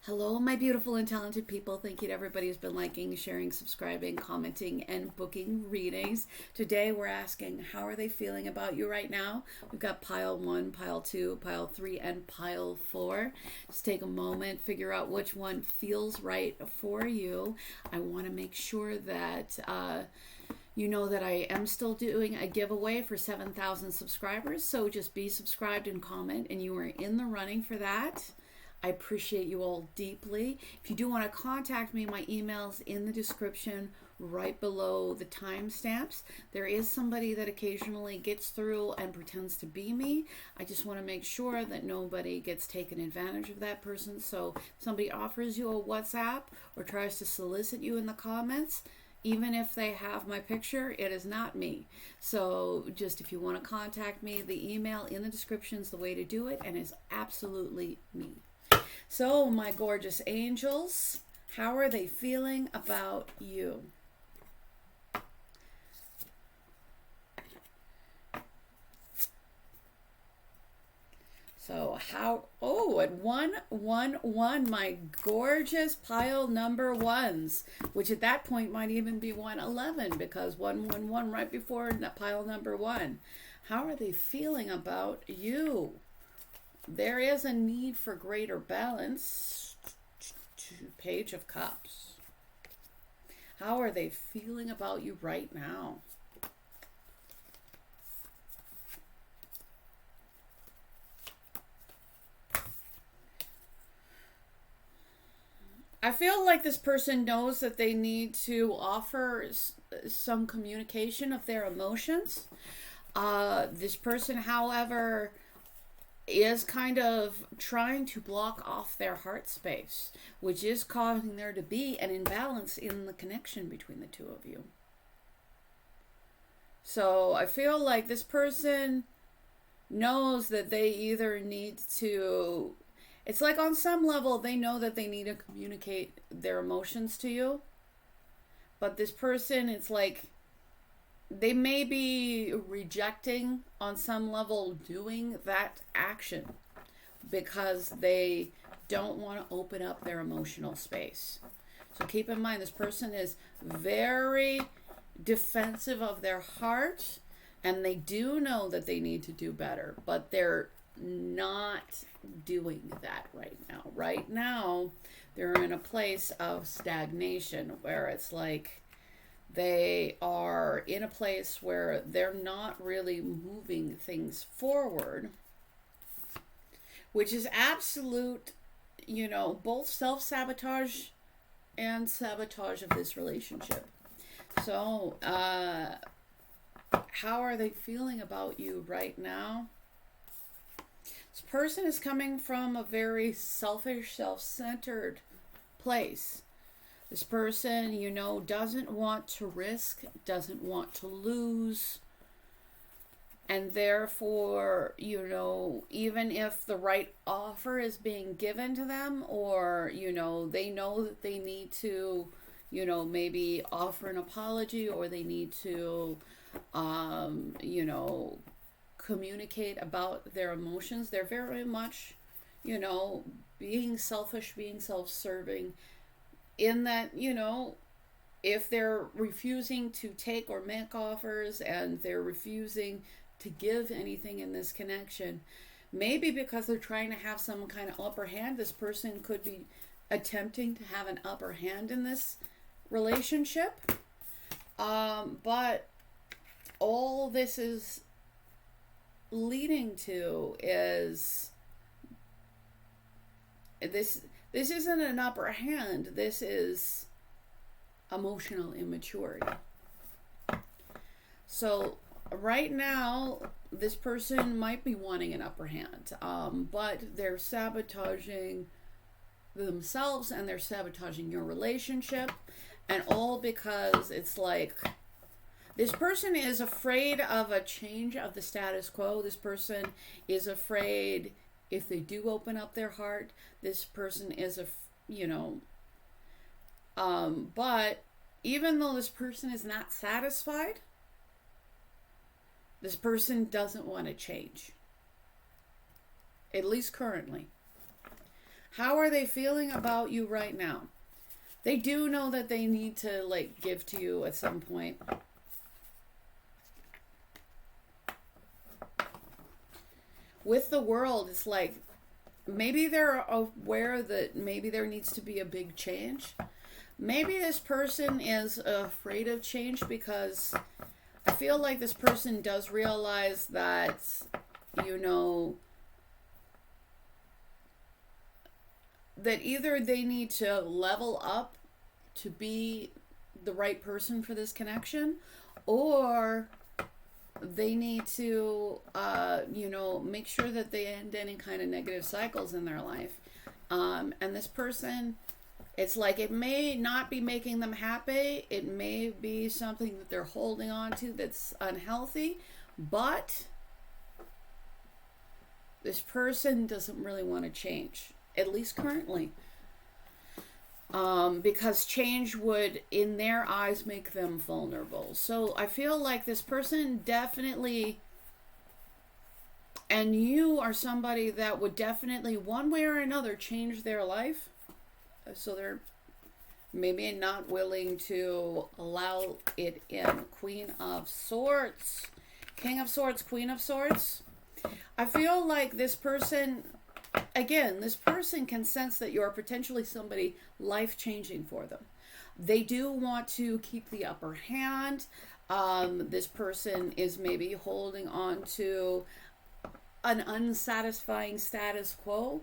Hello, my beautiful and talented people. Thank you to everybody who's been liking, sharing, subscribing, commenting, and booking readings. Today we're asking, how are they feeling about you right now? We've got pile 1, pile 2, pile 3, and pile 4. Just take a moment, figure out which one feels right for you. I want to make sure that you know that I am still doing a giveaway for 7,000 subscribers. So just be subscribed and comment, and you are in the running for that. I appreciate you all deeply. If you do want to contact me, my email's in the description right below the timestamps. There is somebody that occasionally gets through and pretends to be me. I just want to make sure that nobody gets taken advantage of that person. So if somebody offers you a WhatsApp or tries to solicit you in the comments, even if they have my picture, it is not me. So just if you want to contact me, the email in the description is the way to do it, and it's absolutely me. So, my gorgeous angels, how are they feeling about you? So, at 111, my gorgeous pile number ones, which at that point might even be 111 because 111 right before pile number 1. How are they feeling about you? There is a need for greater balance. Page of Cups. How are they feeling about you right now? I feel like this person knows that they need to offer some communication of their emotions. This person, however, is kind of trying to block off their heart space, which is causing there to be an imbalance in the connection between the two of you. So I feel like this person knows that they either need to, it's like on some level they know that they need to communicate their emotions to you, but this person, it's like they may be rejecting on some level doing that action because they don't want to open up their emotional space. So keep in mind, this person is very defensive of their heart, and they do know that they need to do better, but they're not doing that right now. Right now, they're in a place of stagnation where it's like they are in a place where they're not really moving things forward, which is absolute, both self-sabotage and sabotage of this relationship. So, how are they feeling about you right now? This person is coming from a very selfish, self-centered place. This person, doesn't want to risk, doesn't want to lose. And therefore, even if the right offer is being given to them, or, they know that they need to, maybe offer an apology, or they need to, communicate about their emotions. They're very much, being selfish, being self-serving, in that, if they're refusing to take or make offers and they're refusing to give anything in this connection, maybe because they're trying to have some kind of upper hand. This person could be attempting to have an upper hand in this relationship. But all this is leading to is this isn't an upper hand. This is emotional immaturity. So right now, this person might be wanting an upper hand, but they're sabotaging themselves and they're sabotaging your relationship, and all because it's like this person is afraid of a change of the status quo. This person is afraid if they do open up their heart, this person is but even though this person is not satisfied, this person doesn't want to change, at least currently. How are they feeling about you right now? They do know that they need to like give to you at some point. With the World, it's like maybe they're aware that maybe there needs to be a big change. Maybe this person is afraid of change because I feel like this person does realize that, you know, that either they need to level up to be the right person for this connection, or they need to, you know, make sure that they end any kind of negative cycles in their life. And this person, it's like it may not be making them happy. It may be something that they're holding on to that's unhealthy, but this person doesn't really want to change, at least currently. Because change would, in their eyes, make them vulnerable. So I feel like this person definitely, and you are somebody that would definitely, one way or another, change their life. So they're maybe not willing to allow it in. Queen of Swords, King of Swords, Queen of Swords. I feel like this person, again, this person can sense that you're potentially somebody life-changing for them. They do want to keep the upper hand. This person is maybe holding on to an unsatisfying status quo.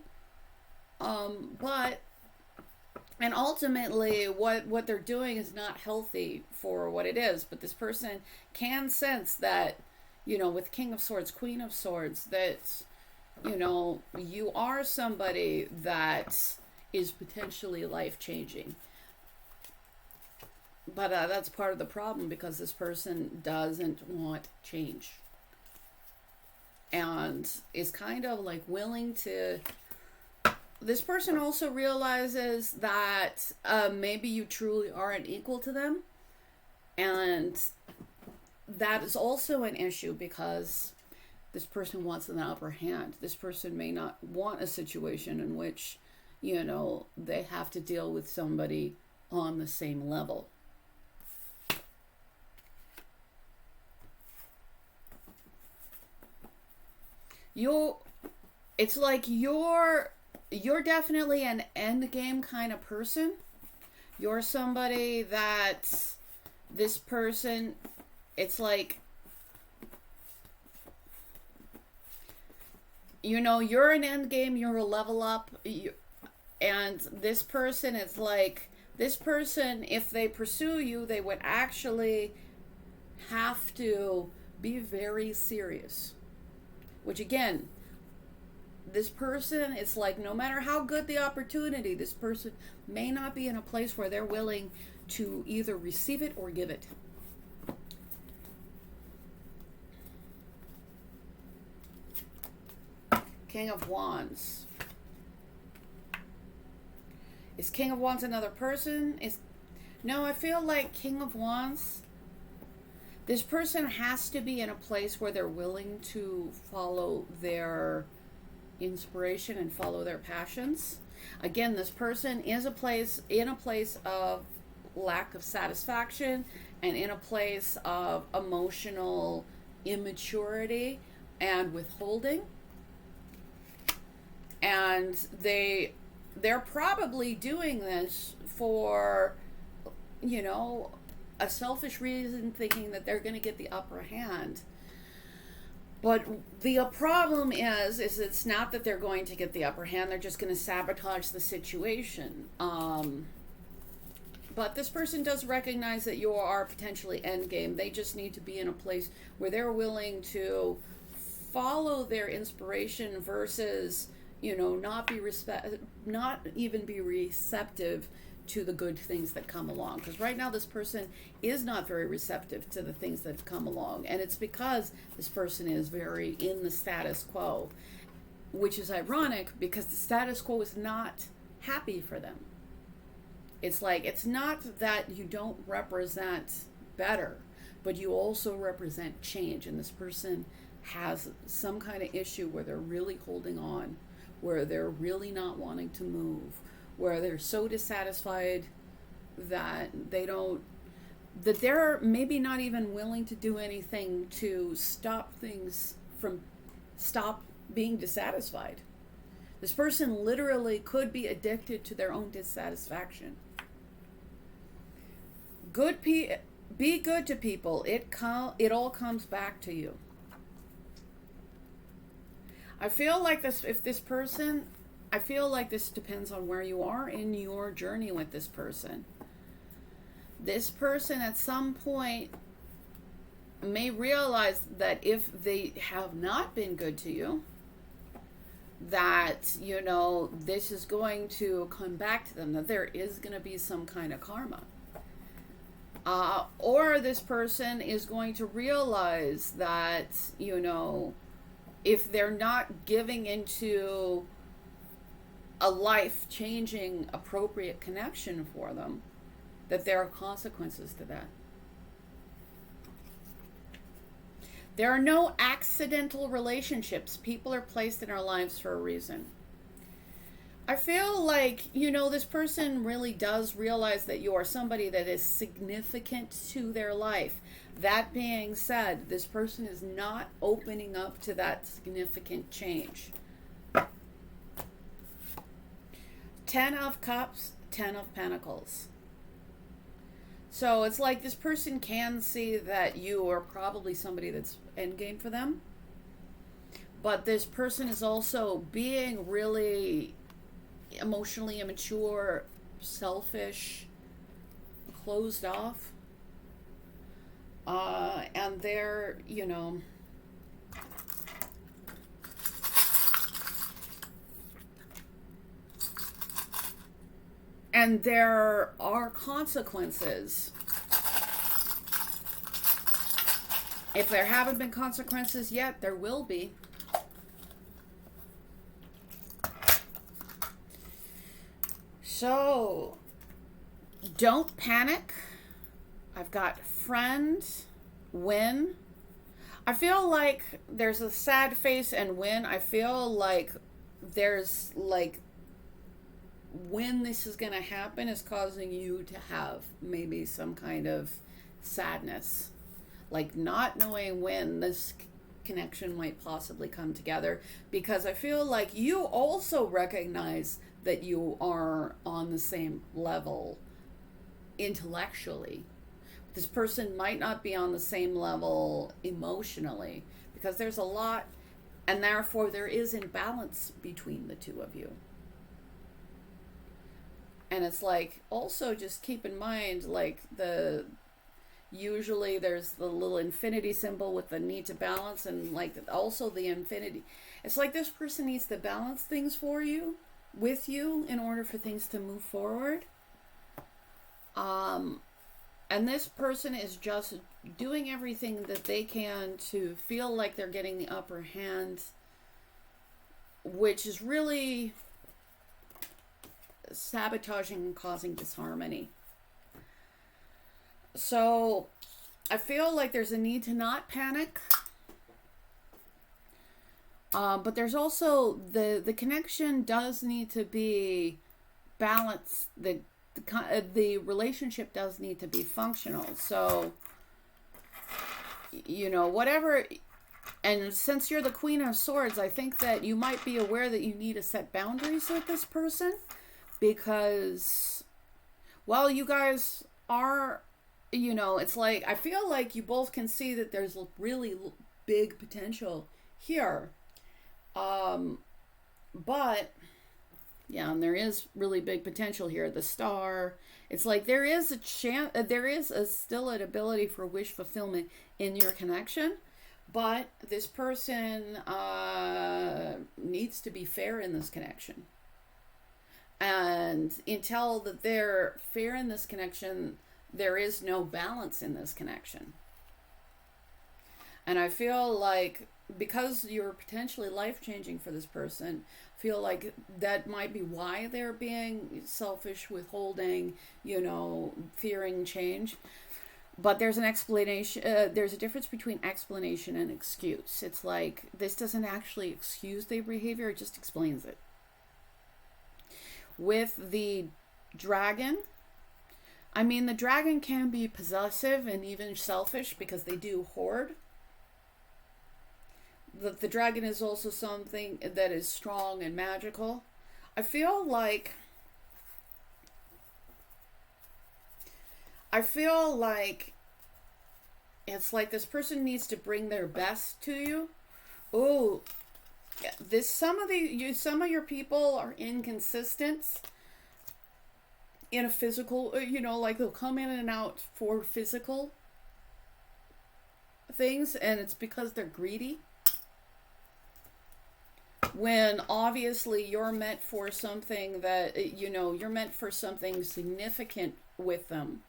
And ultimately, what they're doing is not healthy for what it is. But this person can sense that, you know, with King of Swords, Queen of Swords, that, you know, you are somebody that is potentially life-changing. But that's part of the problem, because this person doesn't want change. And is kind of like willing to... This person also realizes that maybe you truly aren't equal to them. And that is also an issue, because this person wants an upper hand. This person may not want a situation in which, you know, they have to deal with somebody on the same level. It's like you're definitely an end game kind of person. You're somebody that this person, it's like, you know, you're an end game, you're a level up, and this person, it's like, this person, if they pursue you, they would actually have to be very serious. Which again, this person, it's like no matter how good the opportunity, this person may not be in a place where they're willing to either receive it or give it. King of Wands. Is King of Wands another person? No, I feel like King of Wands, this person has to be in a place where they're willing to follow their inspiration and follow their passions. Again, this person is in a place of lack of satisfaction and in a place of emotional immaturity and withholding. And they're probably doing this for, you know, a selfish reason, thinking that they're going to get the upper hand. But the problem is it's not that they're going to get the upper hand, they're just going to sabotage the situation. But this person does recognize that you are potentially endgame. They just need to be in a place where they're willing to follow their inspiration versus, you know, not even be receptive to the good things that come along. Because right now this person is not very receptive to the things that have come along. And it's because this person is very in the status quo, which is ironic because the status quo is not happy for them. It's like, it's not that you don't represent better, but you also represent change. And this person has some kind of issue where they're really holding on, where they're really not wanting to move, where they're so dissatisfied that they're maybe not even willing to do anything to stop being dissatisfied. This person literally could be addicted to their own dissatisfaction. Be good to people. It all comes back to you. I feel like this depends on where you are in your journey with this person. This person at some point may realize that if they have not been good to you, that, this is going to come back to them, that there is going to be some kind of karma. Or this person is going to realize that, if they're not giving into a life-changing, appropriate connection for them, that there are consequences to that. There are no accidental relationships. People are placed in our lives for a reason. I feel like, this person really does realize that you are somebody that is significant to their life. That being said, this person is not opening up to that significant change. 10 of Cups, 10 of Pentacles. So it's like this person can see that you are probably somebody that's endgame for them. But this person is also being really emotionally immature, selfish, closed off. And they're, and there are consequences. If there haven't been consequences yet, there will be. So, don't panic. I've got friend, win. I feel like there's a sad face and win. I feel like there's when this is going to happen is causing you to have maybe some kind of sadness. Like not knowing when this connection might possibly come together. Because I feel like you also recognize that you are on the same level intellectually. This person might not be on the same level emotionally, because there's a lot, and therefore there is imbalance between the two of you. And it's like, also just keep in mind, usually there's the little infinity symbol with the need to balance, and also the infinity. It's like this person needs to balance things with you in order for things to move forward. And this person is just doing everything that they can to feel like they're getting the upper hand, which is really sabotaging and causing disharmony. So I feel like there's a need to not panic. But there's also the connection does need to be balanced. The relationship does need to be functional. So, whatever. And since you're the Queen of Swords, I think that you might be aware that you need to set boundaries with this person. Because while you guys are, it's like, I feel like you both can see that there's really big potential here. But yeah, and there is really big potential here. The Star, it's like there is a chance, still an ability for wish fulfillment in your connection, but this person needs to be fair in this connection. And until that they're fair in this connection, there is no balance in this connection. And I feel like because you're potentially life-changing for this person, feel like that might be why they're being selfish, withholding, fearing change. But there's an explanation. There's a difference between explanation and excuse. It's like this doesn't actually excuse their behavior; it just explains it. with the dragon. I mean, the dragon can be possessive and even selfish because they do hoard. The dragon is also something that is strong and magical. I feel like it's like this person needs to bring their best to you. Oh, some of your people are inconsistent in a physical, like they'll come in and out for physical things, and it's because they're greedy. When obviously you're meant for something that, you're meant for something significant with them.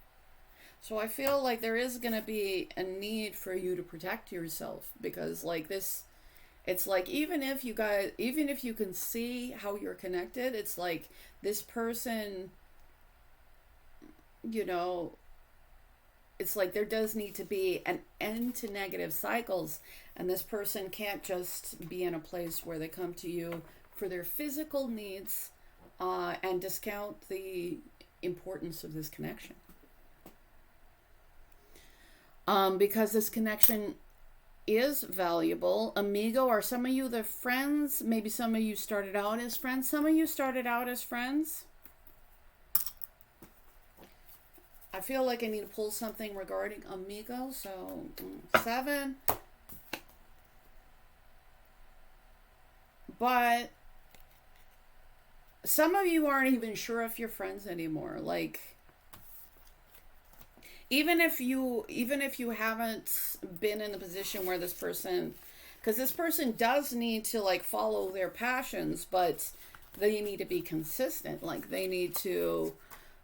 So I feel like there is going to be a need for you to protect yourself, because like this, it's like, even if you can see how you're connected, it's like this person, it's like there does need to be an end to negative cycles, and this person can't just be in a place where they come to you for their physical needs and discount the importance of this connection. Because this connection is valuable. Amigo, are some of you the friends? Maybe some of you started out as friends. Some of you started out as friends. I feel like I need to pull something regarding amigo. So 7. But some of you aren't even sure if you're friends anymore. Like, even if you haven't been in the position where this person, because this person does need to like follow their passions, but they need to be consistent. Like, they need to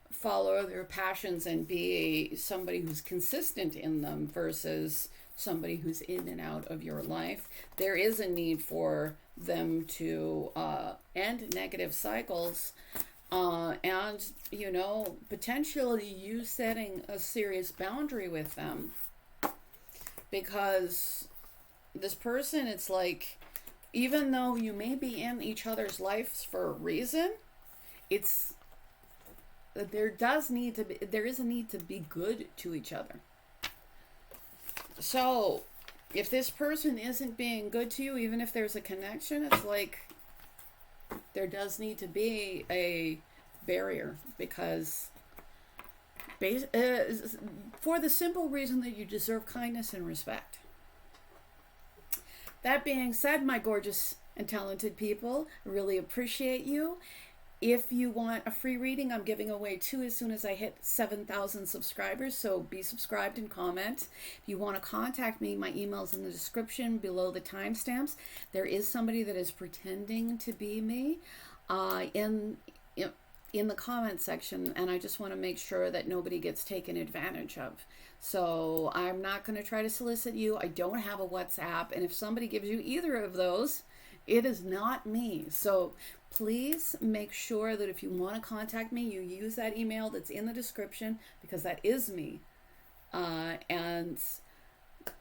follow their passions and be somebody who's consistent in them versus somebody who's in and out of your life. There is a need for them to end negative cycles, and potentially you setting a serious boundary with them, because this person, it's like, even though you may be in each other's lives for a reason, there is a need to be good to each other. So if this person isn't being good to you, even if there's a connection, it's like there does need to be a barrier, because for the simple reason that you deserve kindness and respect. That being said, my gorgeous and talented people, I really appreciate you. If you want a free reading, I'm giving away 2 as soon as I hit 7,000 subscribers, so be subscribed and comment. If you want to contact me, my email's in the description below the timestamps. There is somebody that is pretending to be me in the comment section, and I just want to make sure that nobody gets taken advantage of. So I'm not going to try to solicit you. I don't have a WhatsApp, and if somebody gives you either of those, it is not me. So please make sure that if you want to contact me, you use that email that's in the description, because that is me. And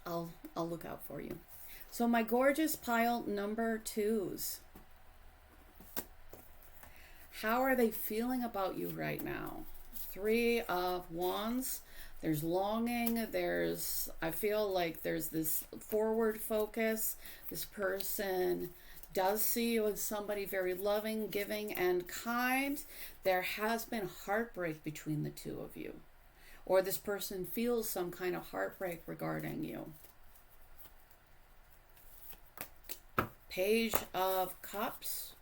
I'll look out for you. So my gorgeous pile number 2s. How are they feeling about you right now? 3 of Wands. There's longing. I feel like there's this forward focus. This person does see you as somebody very loving, giving, and kind. There has been heartbreak between the two of you, or this person feels some kind of heartbreak regarding you. Page of Cups.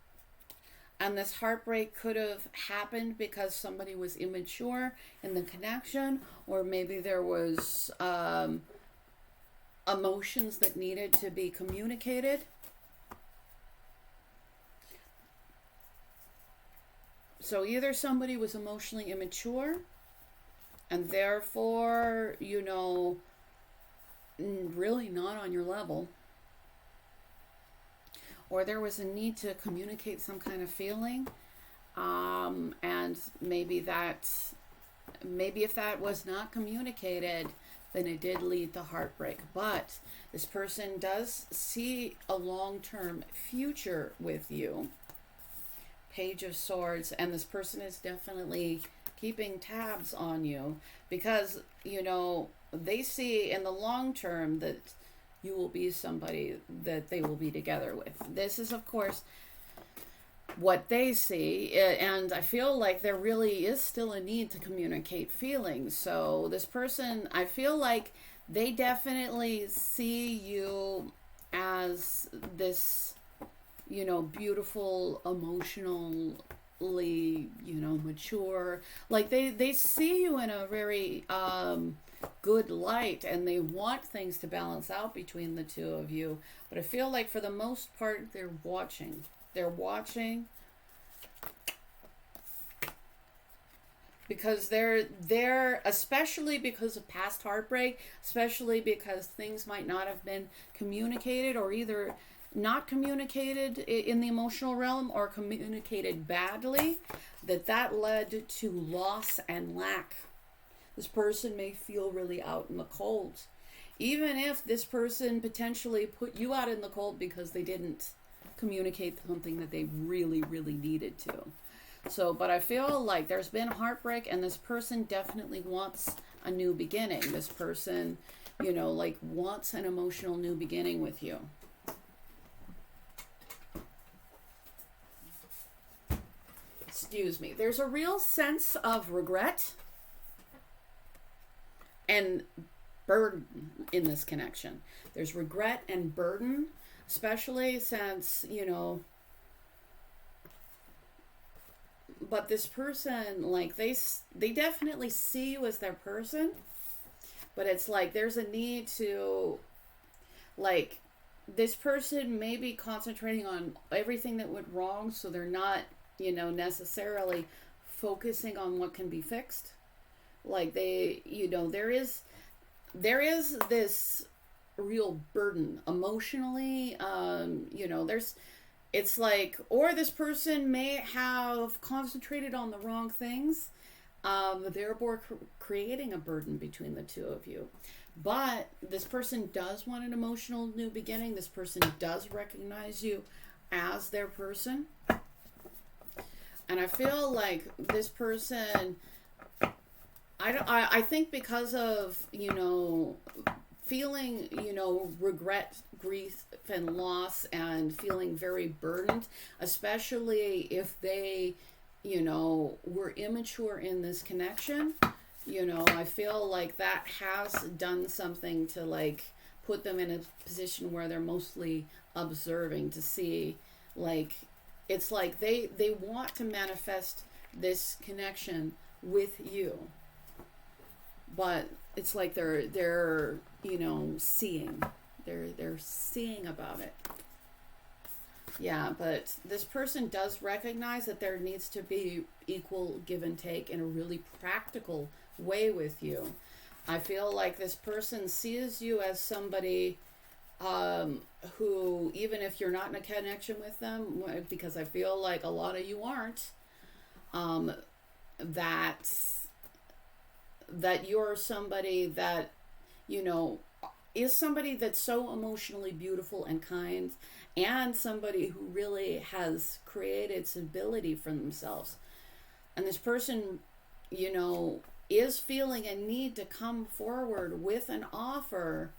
And this heartbreak could have happened because somebody was immature in the connection, or maybe there was emotions that needed to be communicated. So either somebody was emotionally immature and therefore, really not on your level, or there was a need to communicate some kind of feeling, and maybe if that was not communicated, then it did lead to heartbreak. But this person does see a long-term future with you, Page of Swords, and this person is definitely keeping tabs on you because, you know, they see in the long term that you will be somebody that they will be together with. This is, of course, what they see, and I feel like there really is still a need to communicate feelings. So this person, I feel like they definitely see you as this, you know, beautiful, emotionally, you know, mature. Like they see you in a very good light, and they want things to balance out between the two of you. But I feel like for the most part, they're watching. They're watching because they're especially because of past heartbreak, especially because things might not have been communicated, or either not communicated in the emotional realm or communicated badly, that led to loss and lack. This person may feel really out in the cold, even if this person potentially put you out in the cold because they didn't communicate something that they really, really needed to. So, but I feel like there's been heartbreak, and this person definitely wants a new beginning. This person, you know, like wants an emotional new beginning with you. Excuse me. There's a real sense of regret and burden in this connection. There's regret and burden, especially since, you know, but this person, like, they definitely see you as their person, but it's like there's a need to, like, this person may be concentrating on everything that went wrong, so they're not, you know, necessarily focusing on what can be fixed. Like, they, you know, there is this real burden emotionally. You know, it's like, or this person may have concentrated on the wrong things, therefore creating a burden between the two of you. But this person does want an emotional new beginning. This person does recognize you as their person. And I feel like this person, I think because of, you know, feeling, you know, regret, grief, and loss, and feeling very burdened, especially if they, you know, were immature in this connection, you know, I feel like that has done something to, like, put them in a position where they're mostly observing to see, like, it's like they want to manifest this connection with you, but it's like they're you know, seeing, they're seeing about it. Yeah, but this person does recognize that there needs to be equal give and take in a really practical way with you. I feel like this person sees you as somebody who, even if you're not in a connection with them, because I feel like a lot of you aren't, that you're somebody that, you know, is somebody that's so emotionally beautiful and kind, and somebody who really has created stability for themselves. And this person, you know, is feeling a need to come forward with an offer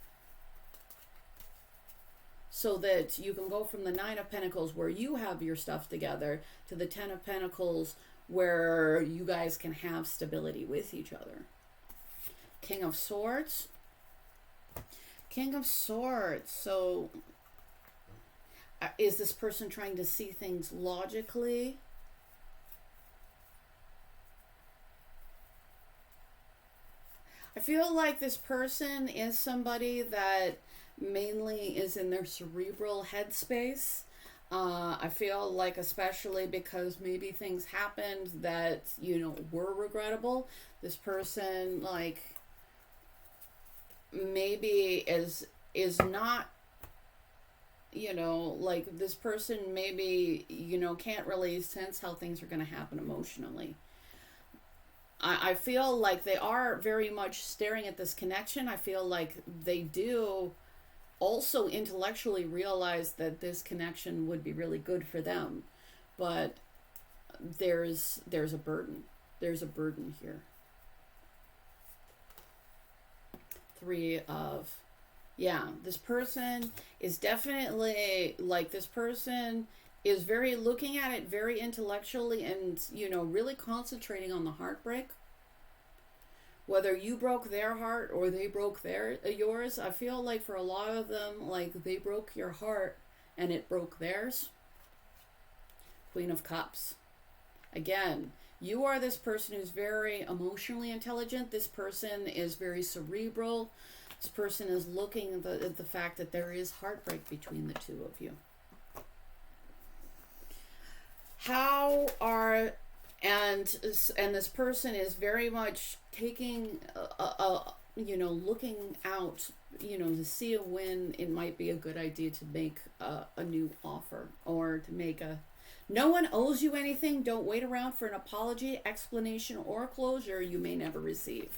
so that you can go from the Nine of Pentacles, where you have your stuff together, to the Ten of Pentacles, where you guys can have stability with each other. King of Swords. King of Swords. So, is this person trying to see things logically? I feel like this person is somebody that mainly is in their cerebral headspace. I feel like, especially because maybe things happened that, you know, were regrettable, this person, like, maybe is not, you know, like, this person maybe, you know, can't really sense how things are going to happen emotionally. I feel like they are very much staring at this connection. I feel like they do also intellectually realize that this connection would be really good for them. But there's a burden. There's a burden here. Three of, yeah, this person is definitely, like, this person is very looking at it very intellectually and, you know, really concentrating on the heartbreak. Whether you broke their heart or they broke yours, I feel like for a lot of them, like, they broke your heart and it broke theirs. Queen of Cups. Again, you are this person who's very emotionally intelligent. This person is very cerebral. This person is looking at the fact that there is heartbreak between the two of you. And this person is very much taking, you know, looking out, you know, to see when it might be a good idea to make a new offer, or to make a, no one owes you anything. Don't wait around for an apology, explanation, or closure you may never receive.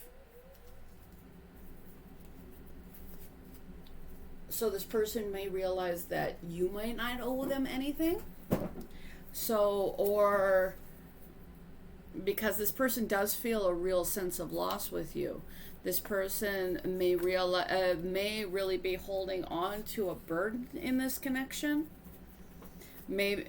So this person may realize that you might not owe them anything. So, or because this person does feel a real sense of loss with you, this person may really be holding on to a burden in this connection. Maybe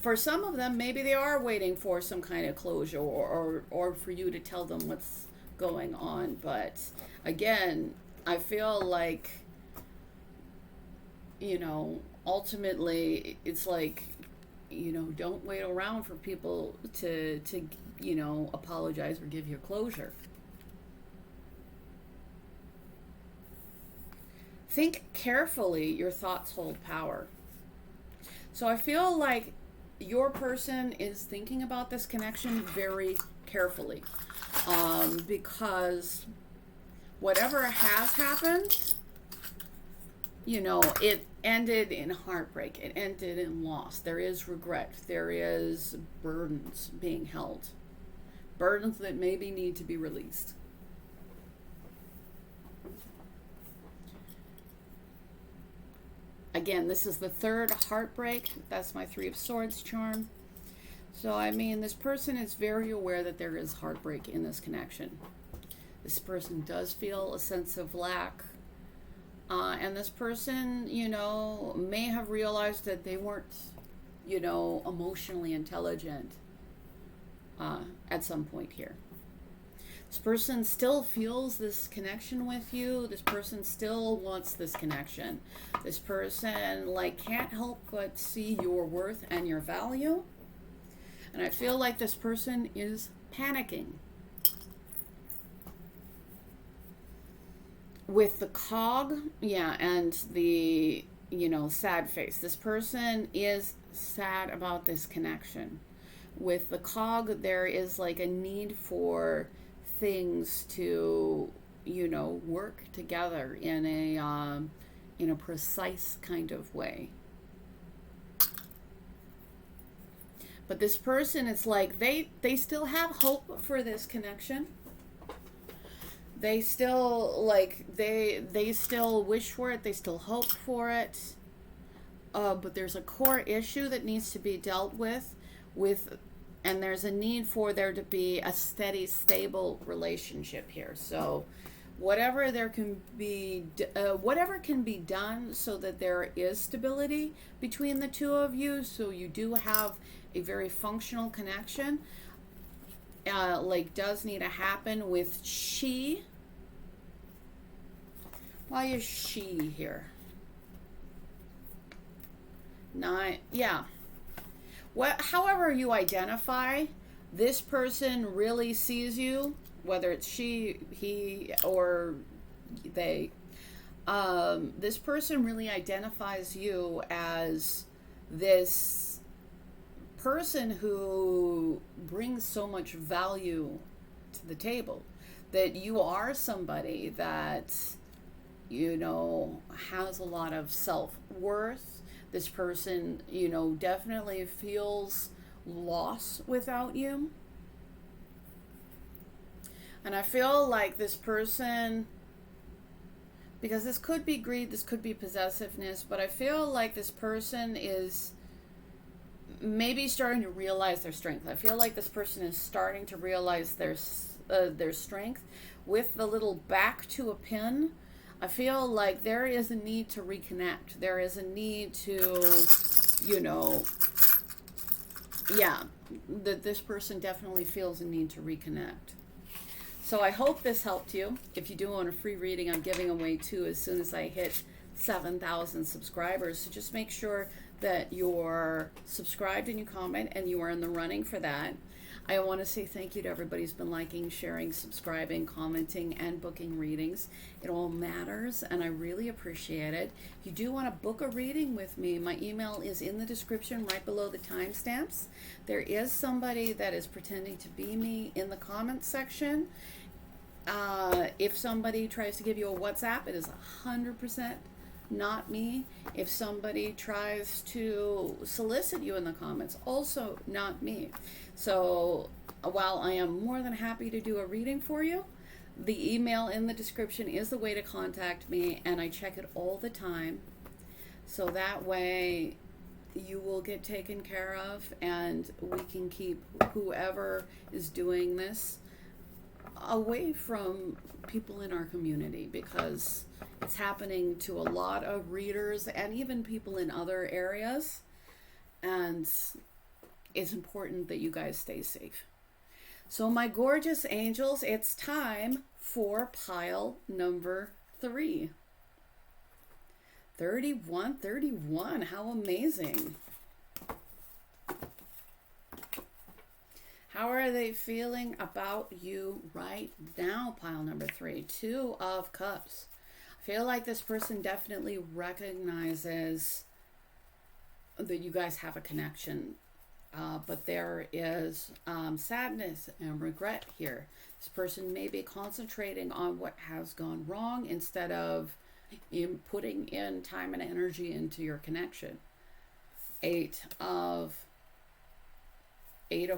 for some of them, maybe they are waiting for some kind of closure, or for you to tell them what's going on. But again, I feel like, you know, ultimately it's like, you know, don't wait around for people to you know, apologize or give you closure. Think carefully. Your thoughts hold power. So I feel like your person is thinking about this connection very carefully, because whatever has happened, you know, it ended in heartbreak. It ended in loss. There is regret. There is burdens being held. Burdens that maybe need to be released. Again, this is the third heartbreak. That's my Three of Swords charm. So, I mean, this person is very aware that there is heartbreak in this connection. This person does feel a sense of lack. And this person, you know, may have realized that they weren't, you know, emotionally intelligent at some point here. This person still feels this connection with you. This person still wants this connection. This person, like, can't help but see your worth and your value. And I feel like this person is panicking. With the cog, yeah, and the, you know, sad face. This person is sad about this connection. With the cog, there is like a need for things to, you know, work together in a precise kind of way. But this person, it's like they still have hope for this connection. They still, like, they still wish for it. They still hope for it. But there's a core issue that needs to be dealt with, and there's a need for there to be a steady, stable relationship here. So whatever can be done so that there is stability between the two of you, so you do have a very functional connection, like, does need to happen with she. Why is she here? Yeah. However you identify, this person really sees you, whether it's she, he, or they. This person really identifies you as this person who brings so much value to the table, that you are somebody that, you know, has a lot of self-worth. This person, you know, definitely feels loss without you. And I feel like this person, because this could be greed, this could be possessiveness, but I feel like this person is maybe starting to realize their strength. I feel like this person is starting to realize their strength. With the little back to a pin, I feel like there is a need to reconnect. There is a need to, you know, yeah, that this person definitely feels a need to reconnect. So I hope this helped you. If you do want a free reading, I'm giving away 2 as soon as I hit 7,000 subscribers. So just make sure that you're subscribed and you comment and you are in the running for that. I want to say thank you to everybody who's been liking, sharing, subscribing, commenting, and booking readings. It all matters, and I really appreciate it. If you do want to book a reading with me, my email is in the description right below the timestamps. There is somebody that is pretending to be me in the comments section. If somebody tries to give you a WhatsApp, it is 100% not me. If somebody tries to solicit you in the comments, also not me. So while I am more than happy to do a reading for you, the email in the description is the way to contact me, and I check it all the time. So that way you will get taken care of, and we can keep whoever is doing this away from people in our community, because it's happening to a lot of readers and even people in other areas, and it's important that you guys stay safe. So my gorgeous angels, it's time for pile number 3. 31, how amazing. How are they feeling about you right now, pile number 3? 2 of Cups. I feel like this person definitely recognizes that you guys have a connection, but there is sadness and regret here. This person may be concentrating on what has gone wrong instead of putting in time and energy into your connection. 8 of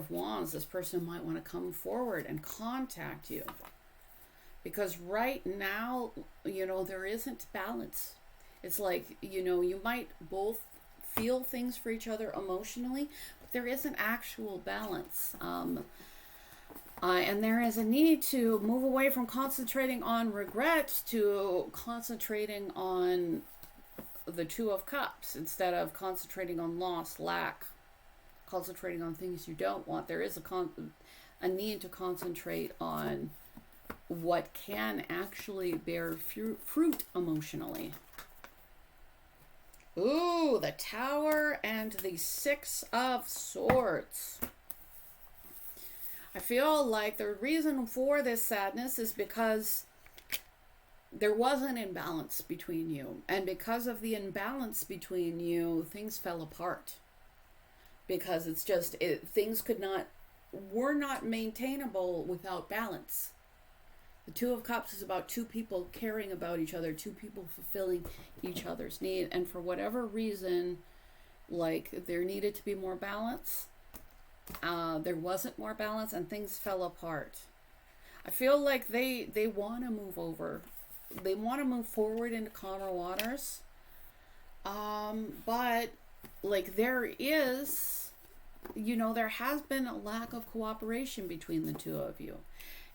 Wands. This person might want to come forward and contact you, because right now, you know, there isn't balance. It's like, you know, you might both feel things for each other emotionally, but there isn't actual balance. And there is a need to move away from concentrating on regret to concentrating on the 2 of Cups instead of concentrating on loss, lack, concentrating on things you don't want. There is a need to concentrate on what can actually bear fruit emotionally. Ooh, the Tower and the 6 of Swords. I feel like the reason for this sadness is because there was an imbalance between you. And because of the imbalance between you, things fell apart. Because it's just, things were not maintainable without balance. The 2 of Cups is about 2 people caring about each other, 2 people fulfilling each other's need. And for whatever reason, like, there needed to be more balance. There wasn't more balance, and things fell apart. I feel like they want to move over. They want to move forward into calmer waters. But, like, there is, you know, there has been a lack of cooperation between the 2 of you.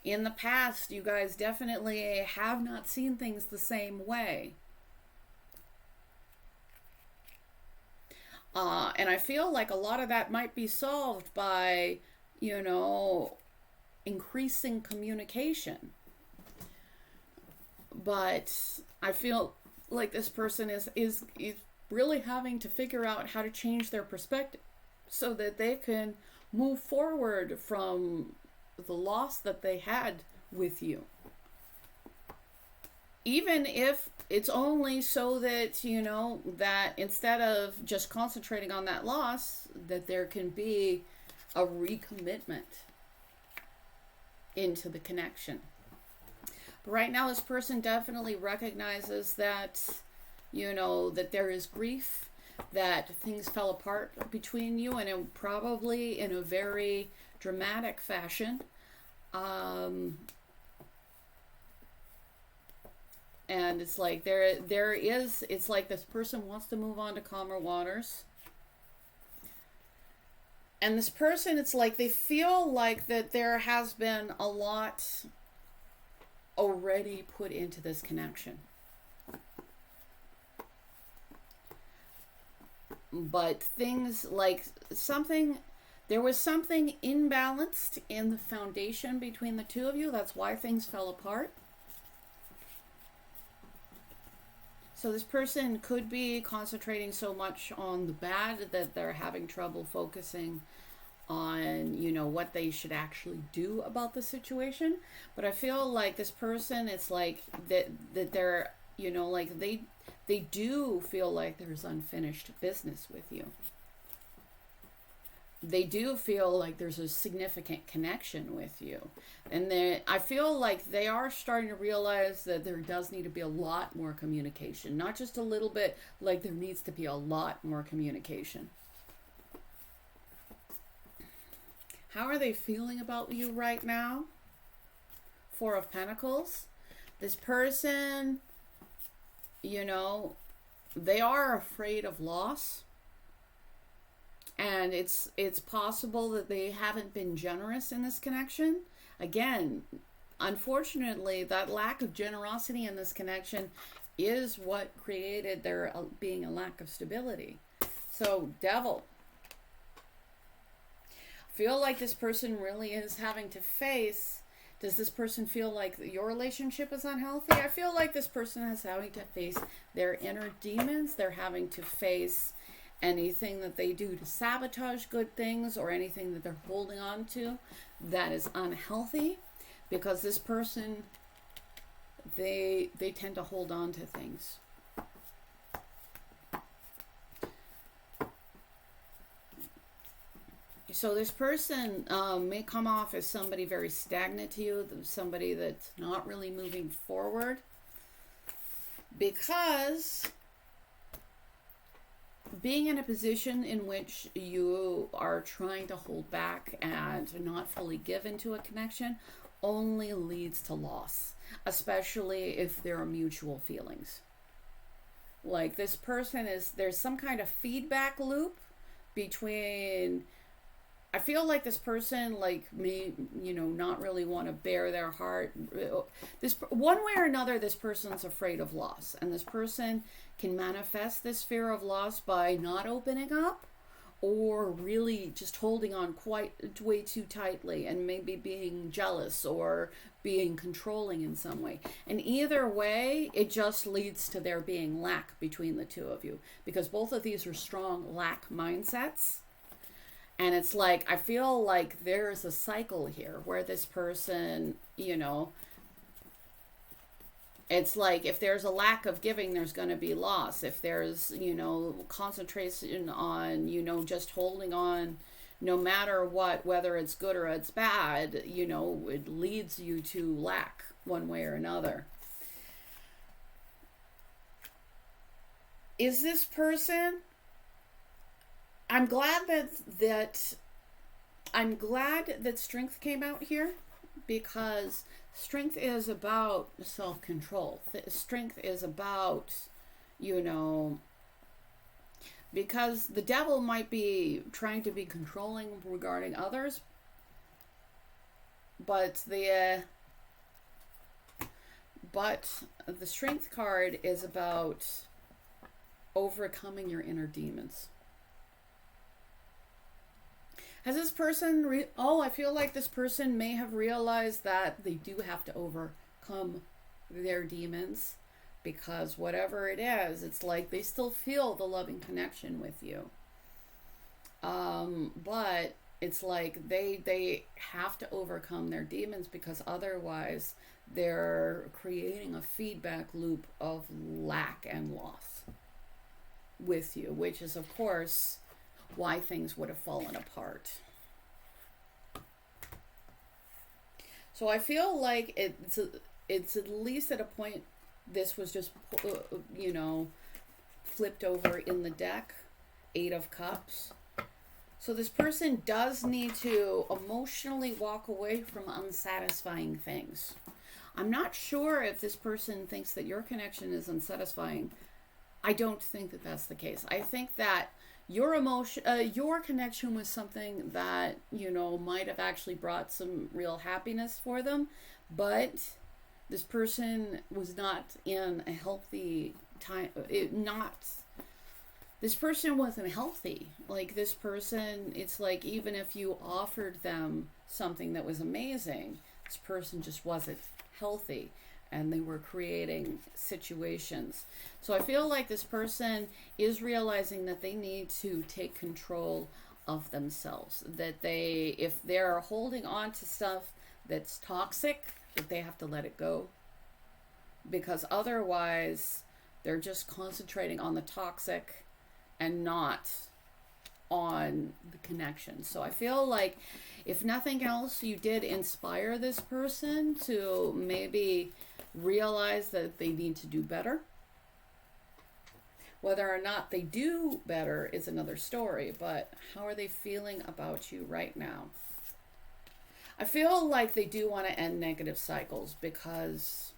In the past, you guys definitely have not seen things the same way. And I feel like a lot of that might be solved by, you know, increasing communication. But I feel like this person is really having to figure out how to change their perspective so that they can move forward from the loss that they had with you. Even if it's only so that, you know, that instead of just concentrating on that loss, that there can be a recommitment into the connection. But right now, this person definitely recognizes that, you know, that there is grief, that things fell apart between you, and probably in a very dramatic fashion. And it's like it's like this person wants to move on to calmer waters. And this person, it's like they feel like that there has been a lot already put into this connection. But things like there was something imbalanced in the foundation between the two of you. That's why things fell apart. So this person could be concentrating so much on the bad that they're having trouble focusing on, you know, what they should actually do about the situation. But I feel like this person, it's like that they're, you know, like they do feel like there's unfinished business with you. They do feel like there's a significant connection with you. And I feel like they are starting to realize that there does need to be a lot more communication. Not just a little bit, like there needs to be a lot more communication. How are they feeling about you right now? Four of Pentacles. This person, you know, they are afraid of loss. And it's possible that they haven't been generous in this connection. Again, unfortunately, that lack of generosity in this connection is what created there being a lack of stability. So, Devil. Feel like this person really is having to face, does this person feel like your relationship is unhealthy? I feel like this person is having to face their inner demons. They're having to face anything that they do to sabotage good things, or anything that they're holding on to that is unhealthy, because this person, they tend to hold on to things. So this person may come off as somebody very stagnant to you, somebody that's not really moving forward, because being in a position in which you are trying to hold back and not fully give into a connection only leads to loss, especially if there are mutual feelings. Like this person there's some kind of feedback loop between, I feel like this person may, you know, not really want to bare their heart. This one way or another, this person's afraid of loss, and this person can manifest this fear of loss by not opening up, or really just holding on way too tightly, and maybe being jealous or being controlling in some way. And either way, it just leads to there being lack between the two of you, because both of these are strong lack mindsets. And it's like, I feel like there's a cycle here where this person, you know, it's like if there's a lack of giving, there's going to be loss. If there's, you know, concentration on, you know, just holding on no matter what, whether it's good or it's bad, you know, it leads you to lack one way or another. Is this person... I'm glad that strength came out here, because strength is about self-control. Strength is about, you know, because the devil might be trying to be controlling regarding others, but the strength card is about overcoming your inner demons. Has this person, I feel like this person may have realized that they do have to overcome their demons, because whatever it is, it's like they still feel the loving connection with you. But it's like they have to overcome their demons, because otherwise they're creating a feedback loop of lack and loss with you, which is, of course, why things would have fallen apart. So I feel like it's at least at a point this was just, you know, flipped over in the deck. 8 of Cups. So this person does need to emotionally walk away from unsatisfying things. I'm not sure if this person thinks that your connection is unsatisfying. I don't think that that's the case. I think that your emotion, your connection was something that, you know, might have actually brought some real happiness for them, but this person was not in a healthy time. This person wasn't healthy. Like, this person, it's like, even if you offered them something that was amazing, this person just wasn't healthy, and they were creating situations. So I feel like this person is realizing that they need to take control of themselves, that they, if they're holding on to stuff that's toxic, that they have to let it go, because otherwise they're just concentrating on the toxic and not on the connection. So I feel like, if nothing else, you did inspire this person to maybe realize that they need to do better. Whether or not they do better is another story, but how are they feeling about you right now? I feel like they do want to end negative cycles, because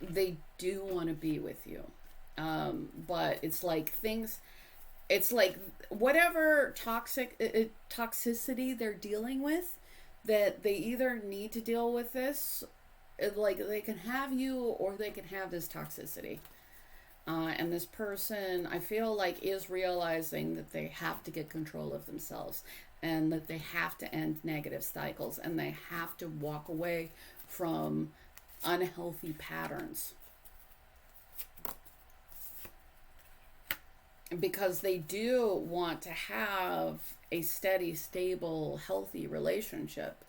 they do want to be with you. But it's like it's like whatever toxicity they're dealing with, that they either need to deal with this, like they can have you, or they can have this toxicity. And this person, I feel like, is realizing that they have to get control of themselves, and that they have to end negative cycles, and they have to walk away from unhealthy patterns. Because they do want to have a steady, stable, healthy relationship.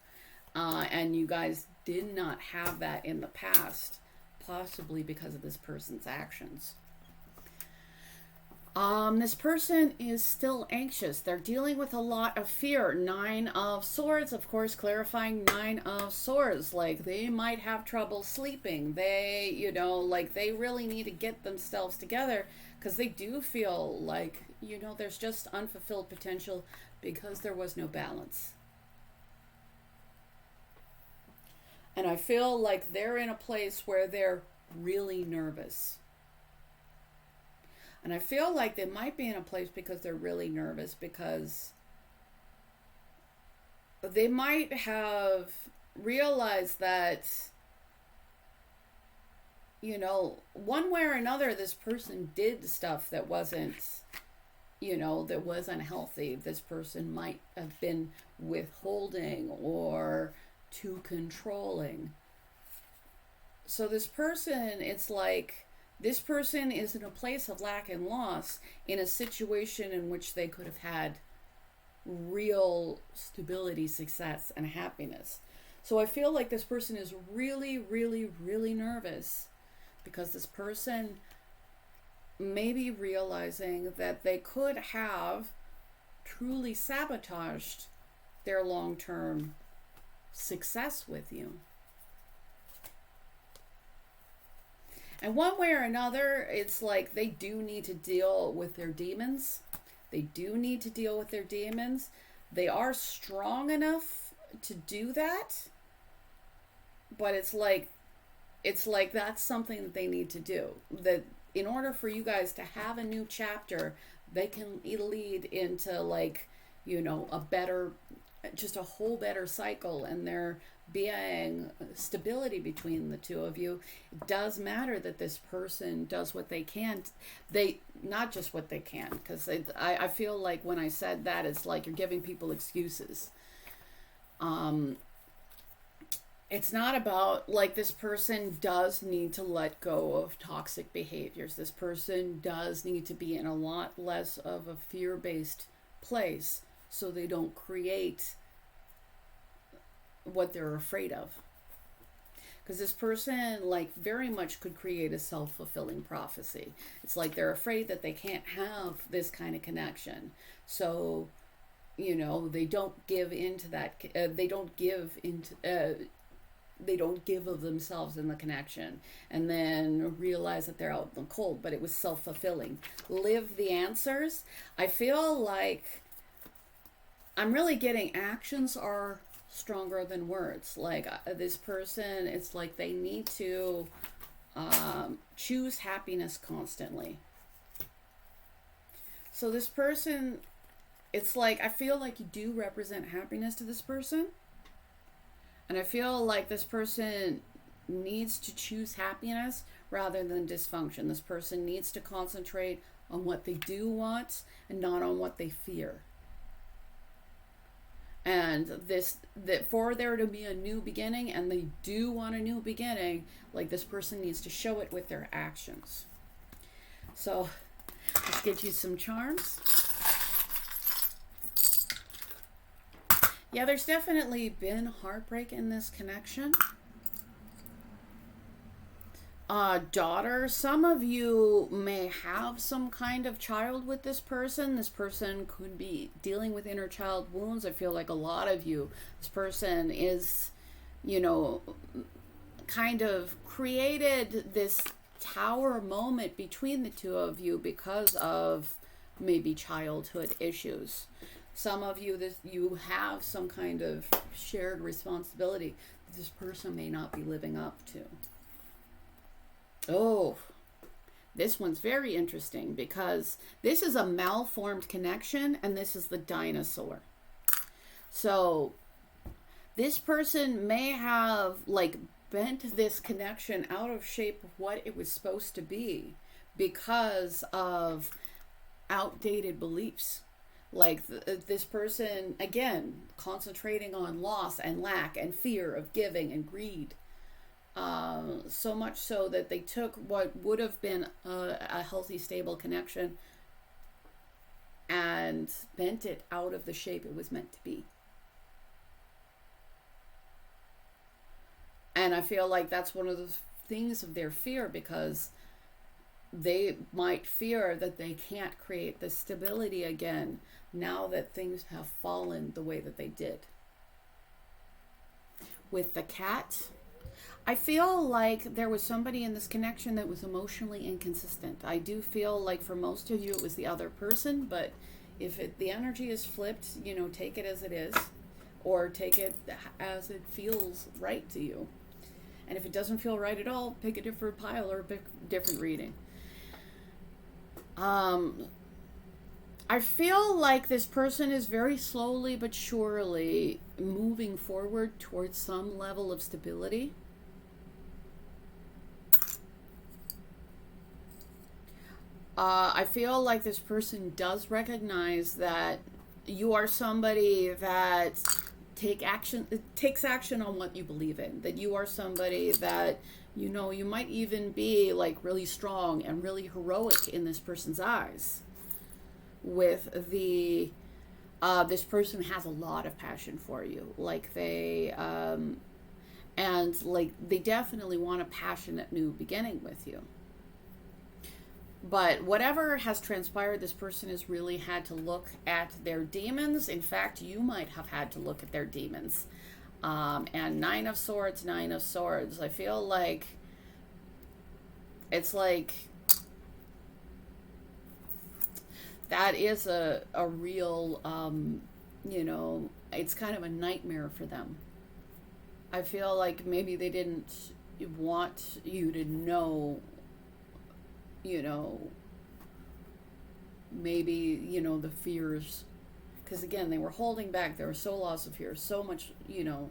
And you guys did not have that in the past, possibly because of this person's actions. This person is still anxious. They're dealing with a lot of fear. 9 of Swords, of course, clarifying 9 of Swords. Like, they might have trouble sleeping. They, you know, like, they really need to get themselves together, because they do feel like, you know, there's just unfulfilled potential because there was no balance. And I feel like they're in a place where they're really nervous. And I feel like they might be in a place because they're really nervous, because they might have realized that, you know, one way or another, this person did stuff that wasn't, you know, that was unhealthy. This person might have been withholding or too controlling. So this person, it's like, this person is in a place of lack and loss, in a situation in which they could have had real stability, success, and happiness. So I feel like this person is really, really, really nervous, because this person may be realizing that they could have truly sabotaged their long-term success with you. And one way or another, it's like they do need to deal with their demons. They do need to deal with their demons. They are strong enough to do that, but it's like that's something that they need to do. That in order for you guys to have a new chapter, they can lead into, like, you know, a better, just a whole better cycle, and there being stability between the two of you. It does matter that this person does what they can. They, not just what they can, because I feel like when I said that, it's like you're giving people excuses. It's not about, like, this person does need to let go of toxic behaviors. This person does need to be in a lot less of a fear-based place, so they don't create what they're afraid of. Because this person, like, very much could create a self-fulfilling prophecy. It's like they're afraid that they can't have this kind of connection. So, you know, they don't give into that, they don't give of themselves in the connection, and then realize that they're out in the cold, but it was self-fulfilling. Live the answers. I feel like I'm really getting actions are stronger than words. Like, this person, it's like they need to choose happiness constantly. So this person, it's like, I feel like you do represent happiness to this person. And I feel like this person needs to choose happiness rather than dysfunction. This person needs to concentrate on what they do want and not on what they fear. And that for there to be a new beginning, and they do want a new beginning, like this person needs to show it with their actions. So let's get you some charms. Yeah, there's definitely been heartbreak in this connection. Daughter, some of you may have some kind of child with this person. This person could be dealing with inner child wounds. I feel like a lot of you, this person is, you know, kind of created this tower moment between the two of you because of maybe childhood issues. Some of you, you have some kind of shared responsibility that this person may not be living up to. Oh, this one's very interesting because this is a malformed connection and this is the dinosaur. So this person may have like bent this connection out of shape of what it was supposed to be because of outdated beliefs. Like this person, again, concentrating on loss and lack and fear of giving and greed. So much so that they took what would have been a healthy, stable connection and bent it out of the shape it was meant to be. And I feel like that's one of the things of their fear, because they might fear that they can't create the stability again now that things have fallen the way that they did. With the cat, I feel like there was somebody in this connection that was emotionally inconsistent. I do feel like for most of you it was the other person, but if the energy is flipped, you know, take it as it is, or take it as it feels right to you. And if it doesn't feel right at all, pick a different pile or pick a different reading. I feel like this person is very slowly but surely moving forward towards some level of stability. I feel like this person does recognize that you are somebody that takes action on what you believe in. That you are somebody that, you know, you might even be like really strong and really heroic in this person's eyes. With the, this person has a lot of passion for you. Like they, and like they definitely want a passionate new beginning with you. But whatever has transpired, this person has really had to look at their demons. In fact, you might have had to look at their demons. And Nine of Swords. I feel like it's like that is a real, you know, it's kind of a nightmare for them. I feel like maybe they didn't want you to know, you know, maybe, you know, the fears, because again, they were holding back. There were so lots of fear, so much, you know.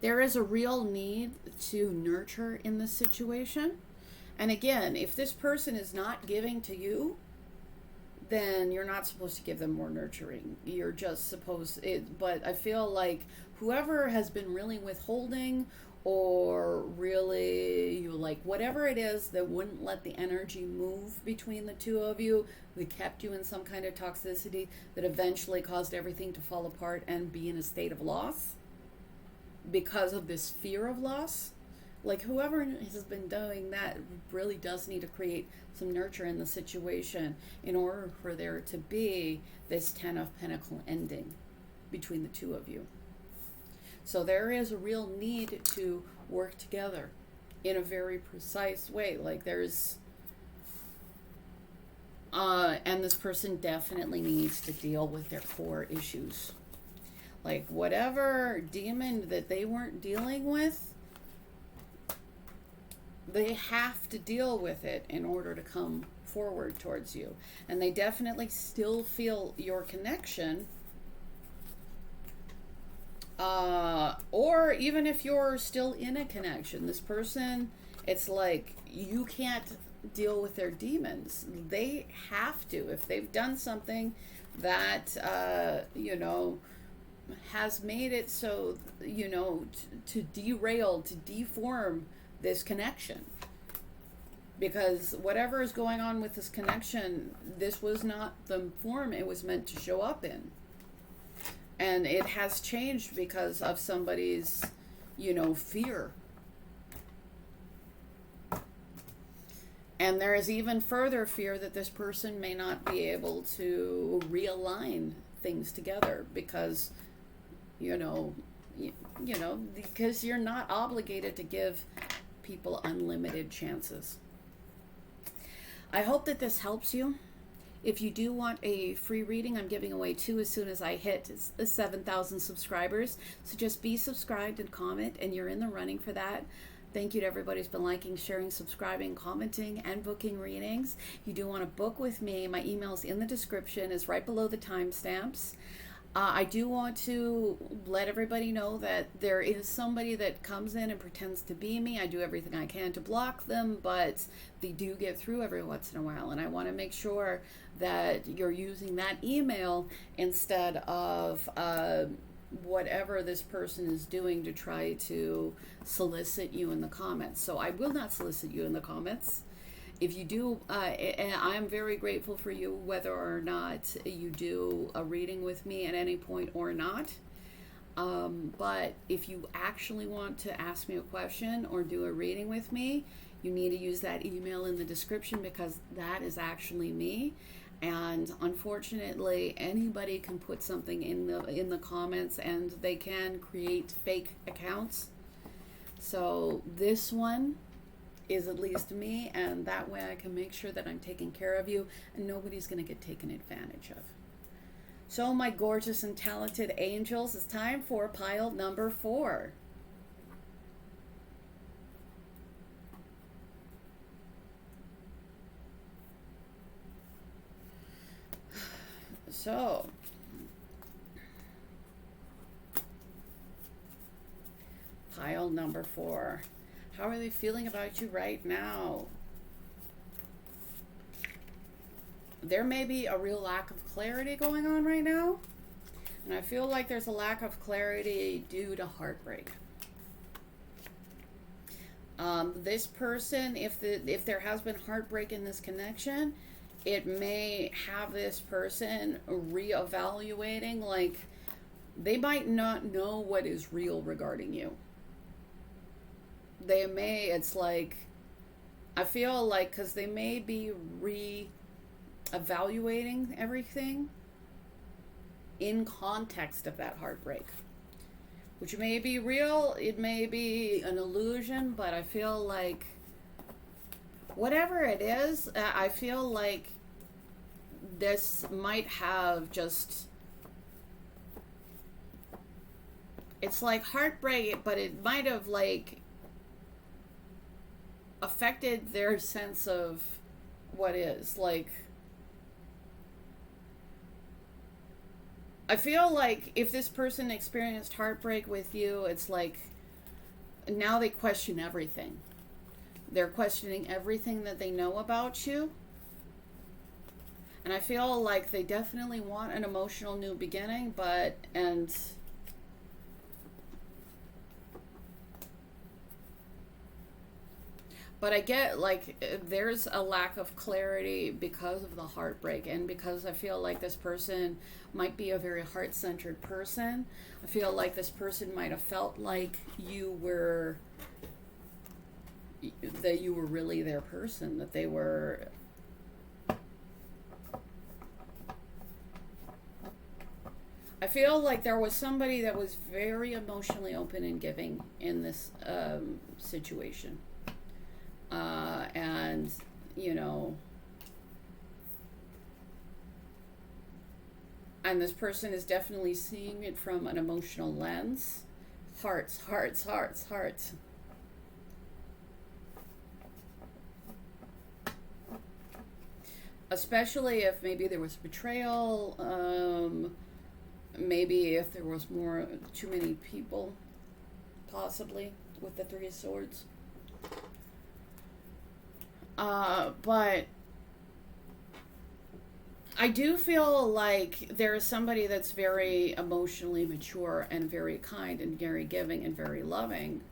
There is a real need to nurture in this situation. And again, if this person is not giving to you, then you're not supposed to give them more nurturing. You're just supposed it. But I feel like whoever has been really withholding, or really, you like whatever it is that wouldn't let the energy move between the two of you, that kept you in some kind of toxicity that eventually caused everything to fall apart and be in a state of loss because of this fear of loss. Like whoever has been doing that really does need to create some nurture in the situation in order for there to be this 10 of Pentacles ending between the two of you. So there is a real need to work together in a very precise way. Like there's, and this person definitely needs to deal with their core issues. Like whatever demon that they weren't dealing with, they have to deal with it in order to come forward towards you. And they definitely still feel your connection. Or even if you're still in a connection, this person, it's like you can't deal with their demons. They have to. If they've done something that, you know, has made it so, you know, to derail, to deform this connection. Because whatever is going on with this connection, this was not the form it was meant to show up in. And it has changed because of somebody's, you know, fear. And there is even further fear that this person may not be able to realign things together because, you know, because you're not obligated to give people unlimited chances. I hope that this helps you. If you do want a free reading, I'm giving away 2 as soon as I hit 7,000 subscribers. So just be subscribed and comment, and you're in the running for that. Thank you to everybody who's been liking, sharing, subscribing, commenting, and booking readings. If you do want to book with me, my email's in the description. It's right below the timestamps. I do want to let everybody know that there is somebody that comes in and pretends to be me. I do everything I can to block them, but they do get through every once in a while. And I want to make sure that you're using that email instead of whatever this person is doing to try to solicit you in the comments. So I will not solicit you in the comments. If you do, and I'm very grateful for you, whether or not you do a reading with me at any point or not. But if you actually want to ask me a question or do a reading with me, you need to use that email in the description because that is actually me. And unfortunately, anybody can put something in the comments, and they can create fake accounts. So this one is at least me, and that way I can make sure that I'm taking care of you and nobody's going to get taken advantage of. So my gorgeous and talented angels, it's time for pile number 4. So pile number 4. How are they feeling about you right now? There may be a real lack of clarity going on right now. And I feel like there's a lack of clarity due to heartbreak. This person, if there has been heartbreak in this connection, it may have this person reevaluating, like they might not know what is real regarding you. They may, it's like, I feel like, because they may be re-evaluating everything in context of that heartbreak, which may be real, it may be an illusion, but I feel like whatever it is, I feel like this might have just, it's like heartbreak, but it might have like affected their sense of what is. Like, I feel like if this person experienced heartbreak with you, it's like now they question everything. They're questioning everything that they know about you. And I feel like they definitely want an emotional new beginning, but I get like there's a lack of clarity because of the heartbreak, and because I feel like this person might be a very heart-centered person. I feel like this person might have felt like that you were really their person, that they were I feel like there was somebody that was very emotionally open and giving in this situation. And, you know, and this person is definitely seeing it from an emotional lens. Hearts, hearts, hearts, hearts. especially if maybe there was betrayal, maybe if there was too many people, possibly, with the Three of Swords. But I do feel like there is somebody that's very emotionally mature and very kind and very giving and very loving.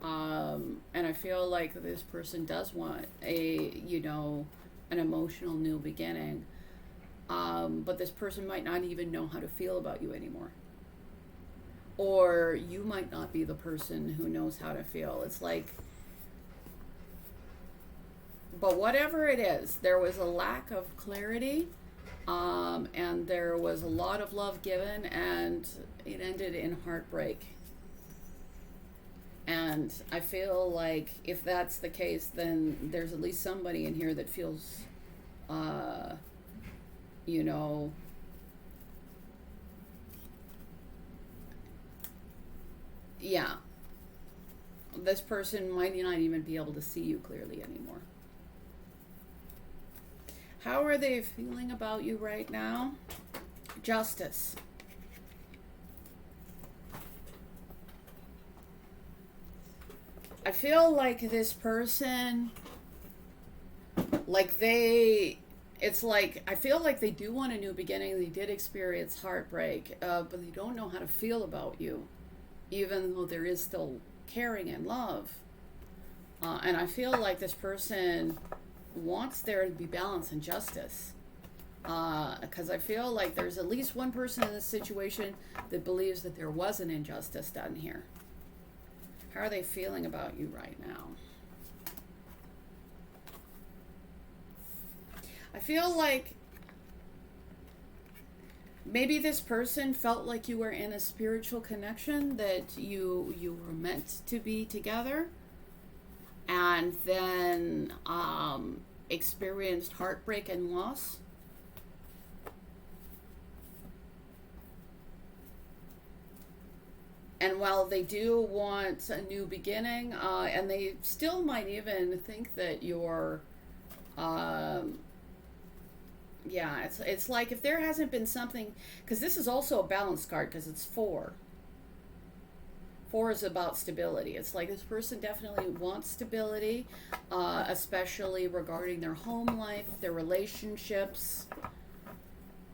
And I feel like this person does want an emotional new beginning. But this person might not even know how to feel about you anymore. Or you might not be the person who knows how to feel. It's like, but whatever it is, there was a lack of clarity, and there was a lot of love given, and it ended in heartbreak. And I feel like if that's the case, then there's at least somebody in here that feels, yeah, this person might not even be able to see you clearly anymore. How are they feeling about you right now? Justice. I feel like this person, I feel like they do want a new beginning. They did experience heartbreak, but they don't know how to feel about you, even though there is still caring and love. And I feel like this person wants there to be balance and justice. Because I feel like there's at least one person in this situation that believes that there was an injustice done here. How are they feeling about you right now? I feel like maybe this person felt like you were in a spiritual connection, that you were meant to be together, and then experienced heartbreak and loss. And while they do want a new beginning, and they still might even think that you're, it's like if there hasn't been something, because this is also a balance card, because it's 4. 4 is about stability. It's like this person definitely wants stability, especially regarding their home life, their relationships.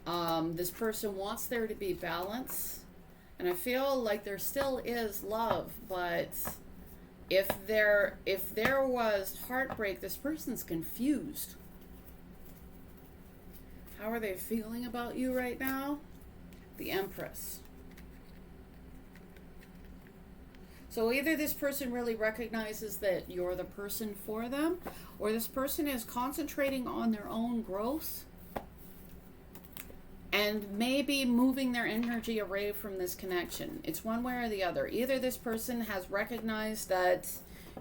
This person wants there to be balance. And I feel like there still is love, but if there was heartbreak, this person's confused. How are they feeling about you right now? The Empress. So either this person really recognizes that you're the person for them, or this person is concentrating on their own growth and maybe moving their energy away from this connection. It's one way or the other. Either this person has recognized that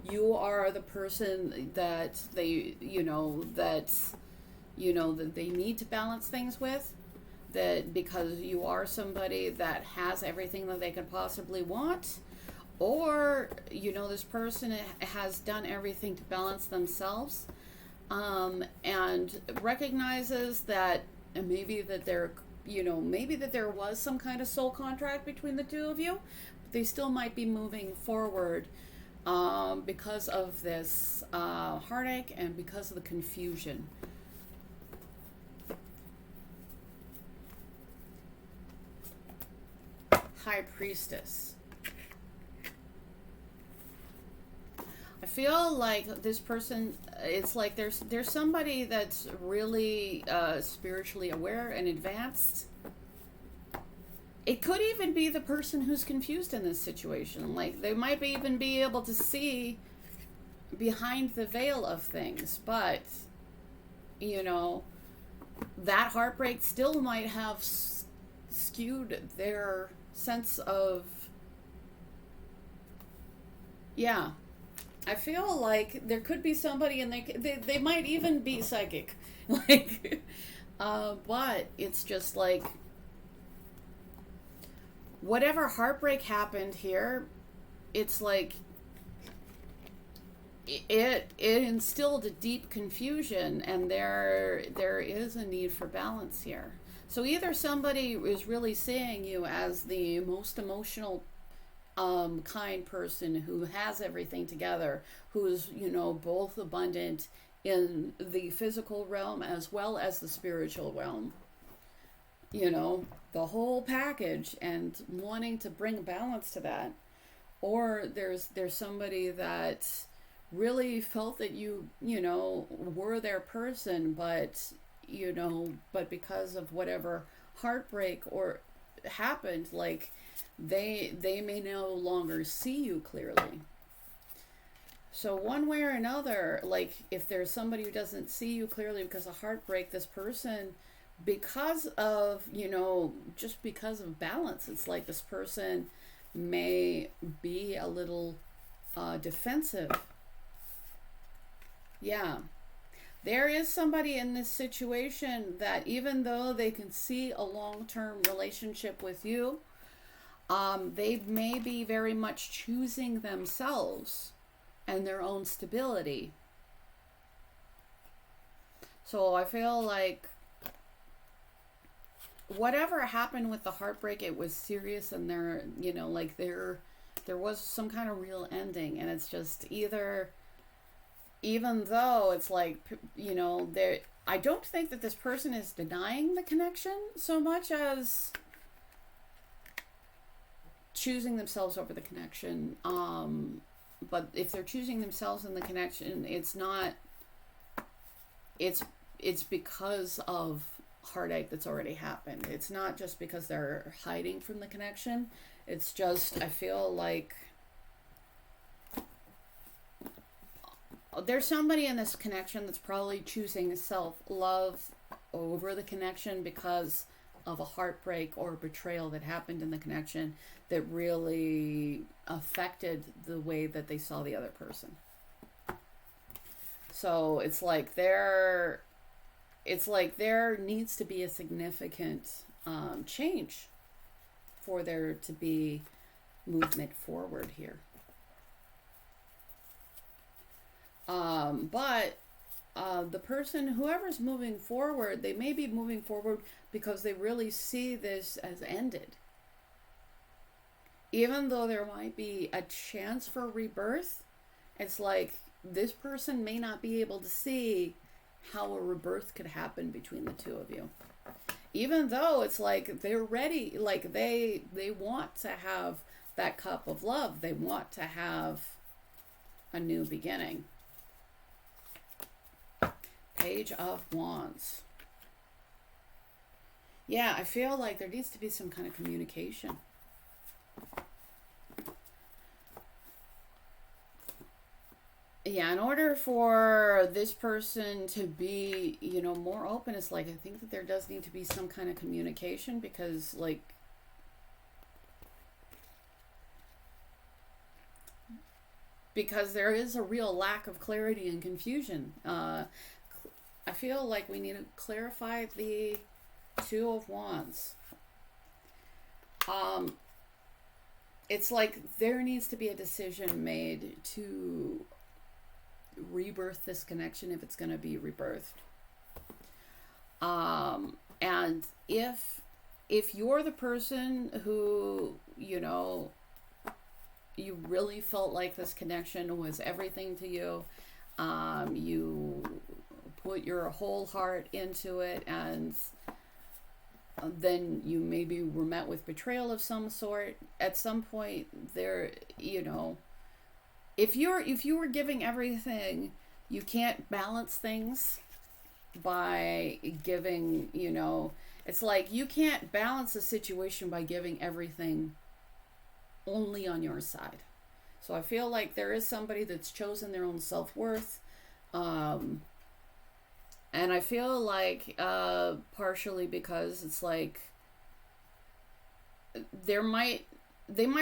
you are the person that they need to balance things with, that because you are somebody that has everything that they could possibly want, or this person has done everything to balance themselves, and recognizes that maybe that there was some kind of soul contract between the two of you, but they still might be moving forward because of this heartache and because of the confusion. High Priestess. I feel like this person, it's like there's somebody that's really spiritually aware and advanced. It could even be the person who's confused in this situation. Like they might even be able to see behind the veil of things, but that heartbreak still might have skewed their sense of, I feel like there could be somebody, and they might even be psychic, but it's just like whatever heartbreak happened here, it's like it instilled a deep confusion, and there is a need for balance here. So either somebody is really seeing you as the most emotional, kind person who has everything together, who's, both abundant in the physical realm as well as the spiritual realm, the whole package, and wanting to bring balance to that. Or there's somebody that really felt that you were their person, but because of whatever heartbreak or happened, like they may no longer see you clearly. So one way or another, like if there's somebody who doesn't see you clearly because of heartbreak, this person, because of, just because of balance, it's like this person may be a little defensive. Yeah. There is somebody in this situation that even though they can see a long-term relationship with you, they may be very much choosing themselves and their own stability. So I feel like whatever happened with the heartbreak, it was serious, and there was some kind of real ending. And it's just either, even though it's like, there, I don't think that this person is denying the connection so much as choosing themselves over the connection. But if they're choosing themselves in the connection, it's because of heartache that's already happened. It's not just because they're hiding from the connection. It's just, I feel like there's somebody in this connection that's probably choosing self-love over the connection because of a heartbreak or betrayal that happened in the connection that really affected the way that they saw the other person. So it's like there needs to be a significant change for there to be movement forward here. But the person, whoever's moving forward, they may be moving forward because they really see this as ended. Even though there might be a chance for rebirth, it's like this person may not be able to see how a rebirth could happen between the two of you. Even though it's like they're ready, like they want to have that cup of love. They want to have a new beginning. Page of Wands. Yeah, I feel like there needs to be some kind of communication. Yeah, in order for this person to be, more open, it's like, I think that there does need to be some kind of communication, because, like, there is a real lack of clarity and confusion. I feel like we need to clarify the Two of Wands. It's like there needs to be a decision made to rebirth this connection if it's going to be rebirthed. And if you're the person who, you really felt like this connection was everything to you, you put your whole heart into it, and then you maybe were met with betrayal of some sort at some point there, if you were giving everything, you can't balance things by giving, it's like you can't balance a situation by giving everything only on your side. So I feel like there is somebody that's chosen their own self-worth, and I feel like partially because it's like they might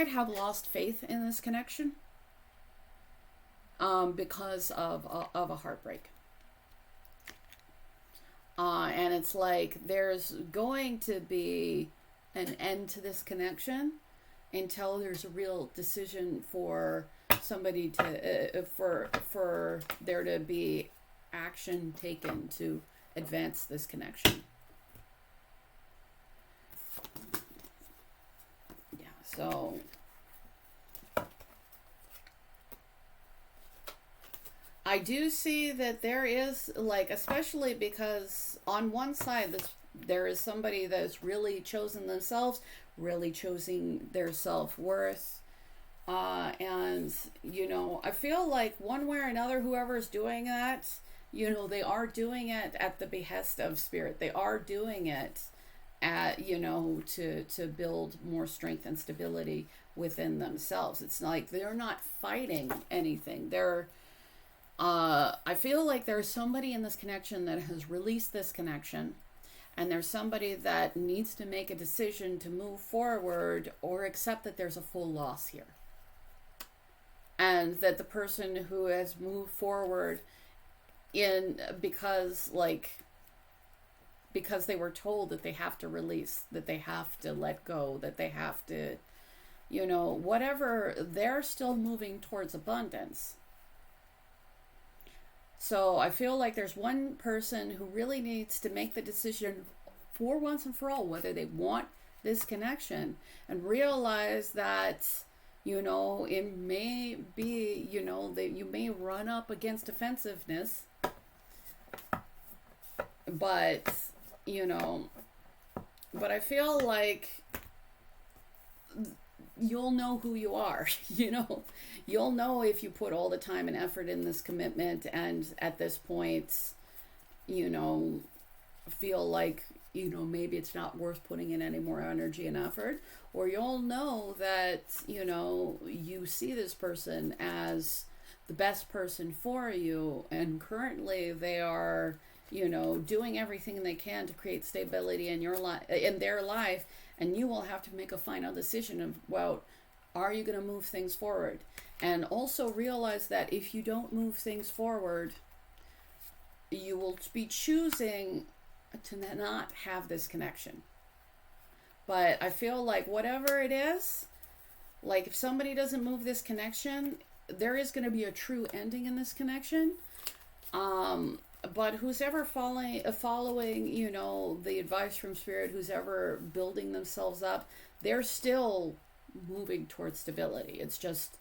have lost faith in this connection because of a heartbreak. And it's like there's going to be an end to this connection until there's a real decision for somebody to for there to be action taken to advance this connection. Yeah, so I do see that there is, like, especially because on one side there is somebody that's really chosen themselves, really choosing their self-worth. And, you know, I feel like one way or another, whoever's doing that, you know, they are doing it at the behest of spirit. They are doing it at, you know, to build more strength and stability within themselves. It's like they're not fighting anything. I feel like there's somebody in this connection that has released this connection, and there's somebody that needs to make a decision to move forward or accept that there's a full loss here. And that the person who has moved forward because they were told that they have to release, that they have to let go, that they have to, you know, whatever, they're still moving towards abundance. So I feel like there's one person who really needs to make the decision for once and for all whether they want this connection, and realize that, you know, it may be, you know, that you may run up against defensiveness, but, you know, but I feel like you'll know who you are, you know, you'll know if you put all the time and effort in this commitment, and at this point, you know, feel like, you know, maybe it's not worth putting in any more energy and effort, or you'll know that, you know, you see this person as the best person for you, and currently they are, you know, doing everything they can to create stability in your life, in their life, and you will have to make a final decision of, well, are you going to move things forward? And also realize that if you don't move things forward, you will be choosing to not have this connection. But I feel like whatever it is, like if somebody doesn't move this connection, there is going to be a true ending in this connection. But who's ever following, you know, the advice from spirit, who's ever building themselves up, they're still moving towards stability. It's just,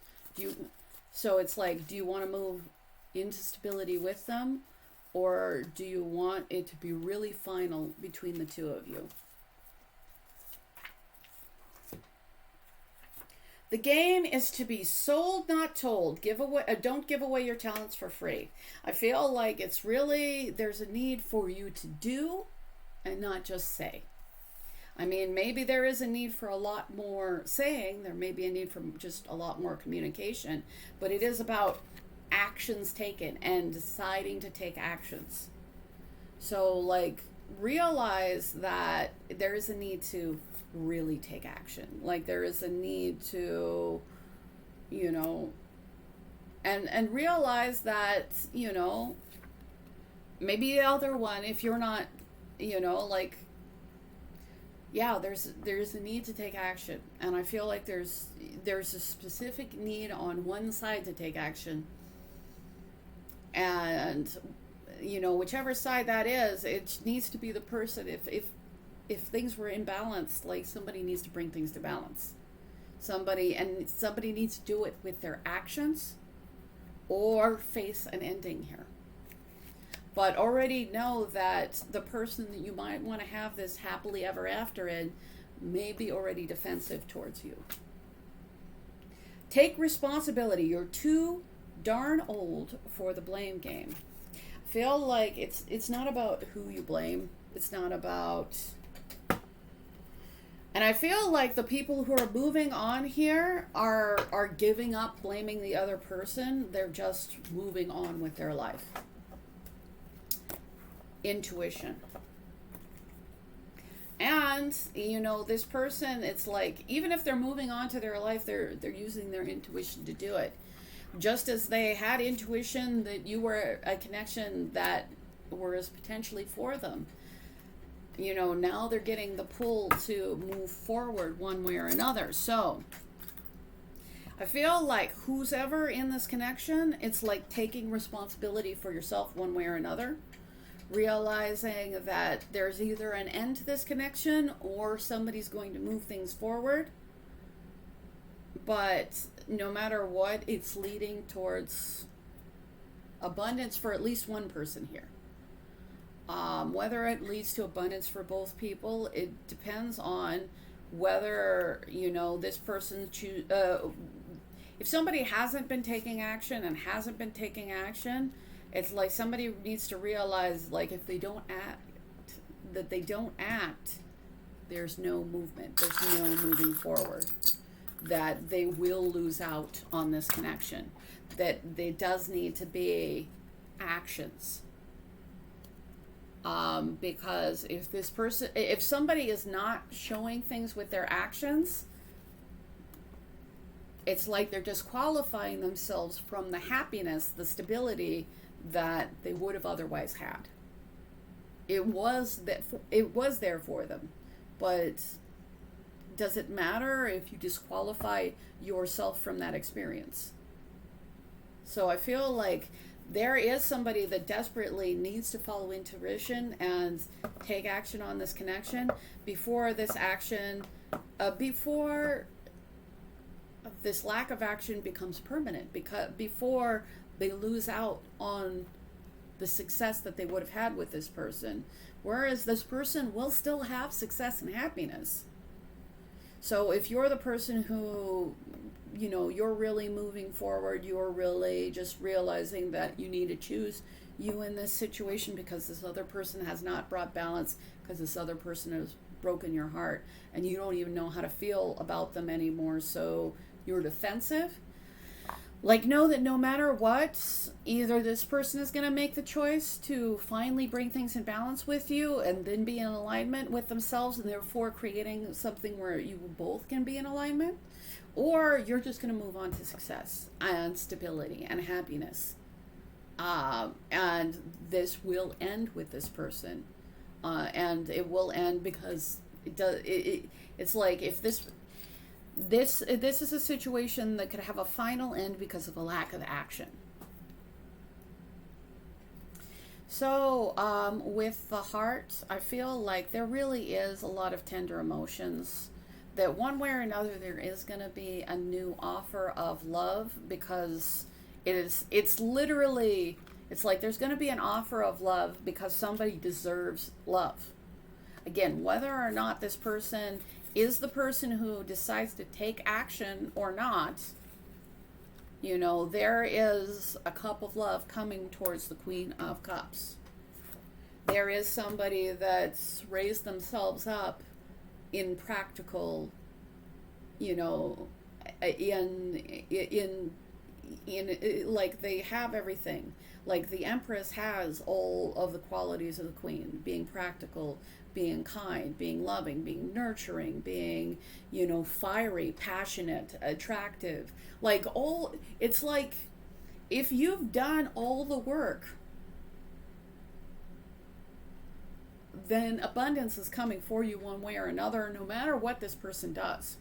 so it's like, do you want to move into stability with them, or do you want it to be really final between the two of you? The game is to be sold, not told. Don't give away your talents for free. I feel like it's really, there's a need for you to do and not just say. I mean, maybe there is a need for a lot more saying. There may be a need for just a lot more communication. But it is about actions taken and deciding to take actions. So, like, realize that there is a need to really take action. Like, there is a need to, you know, and realize that, you know, maybe the other one, if you're not, you know, like, yeah, there's a need to take action, and I feel like there's a specific need on one side to take action, and, you know, whichever side that is, it needs to be the person. If things were imbalanced, like, somebody needs to bring things to balance. Somebody needs to do it with their actions, or face an ending here. But already know that the person that you might want to have this happily ever after in may be already defensive towards you. Take responsibility. You're too darn old for the blame game. Feel like it's not about who you blame. It's not about... And I feel like the people who are moving on here are giving up blaming the other person. They're just moving on with their life. Intuition. And, you know, this person, it's like, even if they're moving on to their life, they're using their intuition to do it. Just as they had intuition that you were a connection that was potentially for them. You know, now they're getting the pull to move forward one way or another. So, I feel like who's ever in this connection, it's like taking responsibility for yourself one way or another, realizing that there's either an end to this connection or somebody's going to move things forward. But no matter what, it's leading towards abundance for at least one person here. Whether it leads to abundance for both people, it depends on whether, this person if somebody hasn't been taking action, it's like somebody needs to realize, like, if they don't act, there's no movement, there's no moving forward, that they will lose out on this connection, that there does need to be actions. Because if somebody is not showing things with their actions, it's like they're disqualifying themselves from the happiness, the stability that they would have otherwise had. It was there for them, but does it matter if you disqualify yourself from that experience? So I feel like there is somebody that desperately needs to follow intuition and take action on this connection before this lack of action becomes permanent, before they lose out on the success that they would have had with this person, whereas this person will still have success and happiness. So if you're the person who, you're really moving forward, you're really just realizing that you need to choose you in this situation because this other person has not brought balance, because this other person has broken your heart, and you don't even know how to feel about them anymore, so you're defensive. Like, know that no matter what, either this person is going to make the choice to finally bring things in balance with you and then be in alignment with themselves, and therefore creating something where you both can be in alignment, or you're just going to move on to success and stability and happiness. And this will end with this person. And it will end because it's like, if this is a situation that could have a final end because of a lack of action. So with the heart, I feel like there really is a lot of tender emotions, that one way or another there is going to be a new offer of love, because it's like there's going to be an offer of love because somebody deserves love. Again, whether or not this person is the person who decides to take action or not, there is a cup of love coming towards the Queen of Cups. There is somebody that's raised themselves up in practical, in like, they have everything. Like the Empress has all of the qualities of the Queen: being practical, being kind, being loving, being nurturing, being, fiery, passionate, attractive. It's like, if you've done all the work, then abundance is coming for you one way or another, no matter what this person does.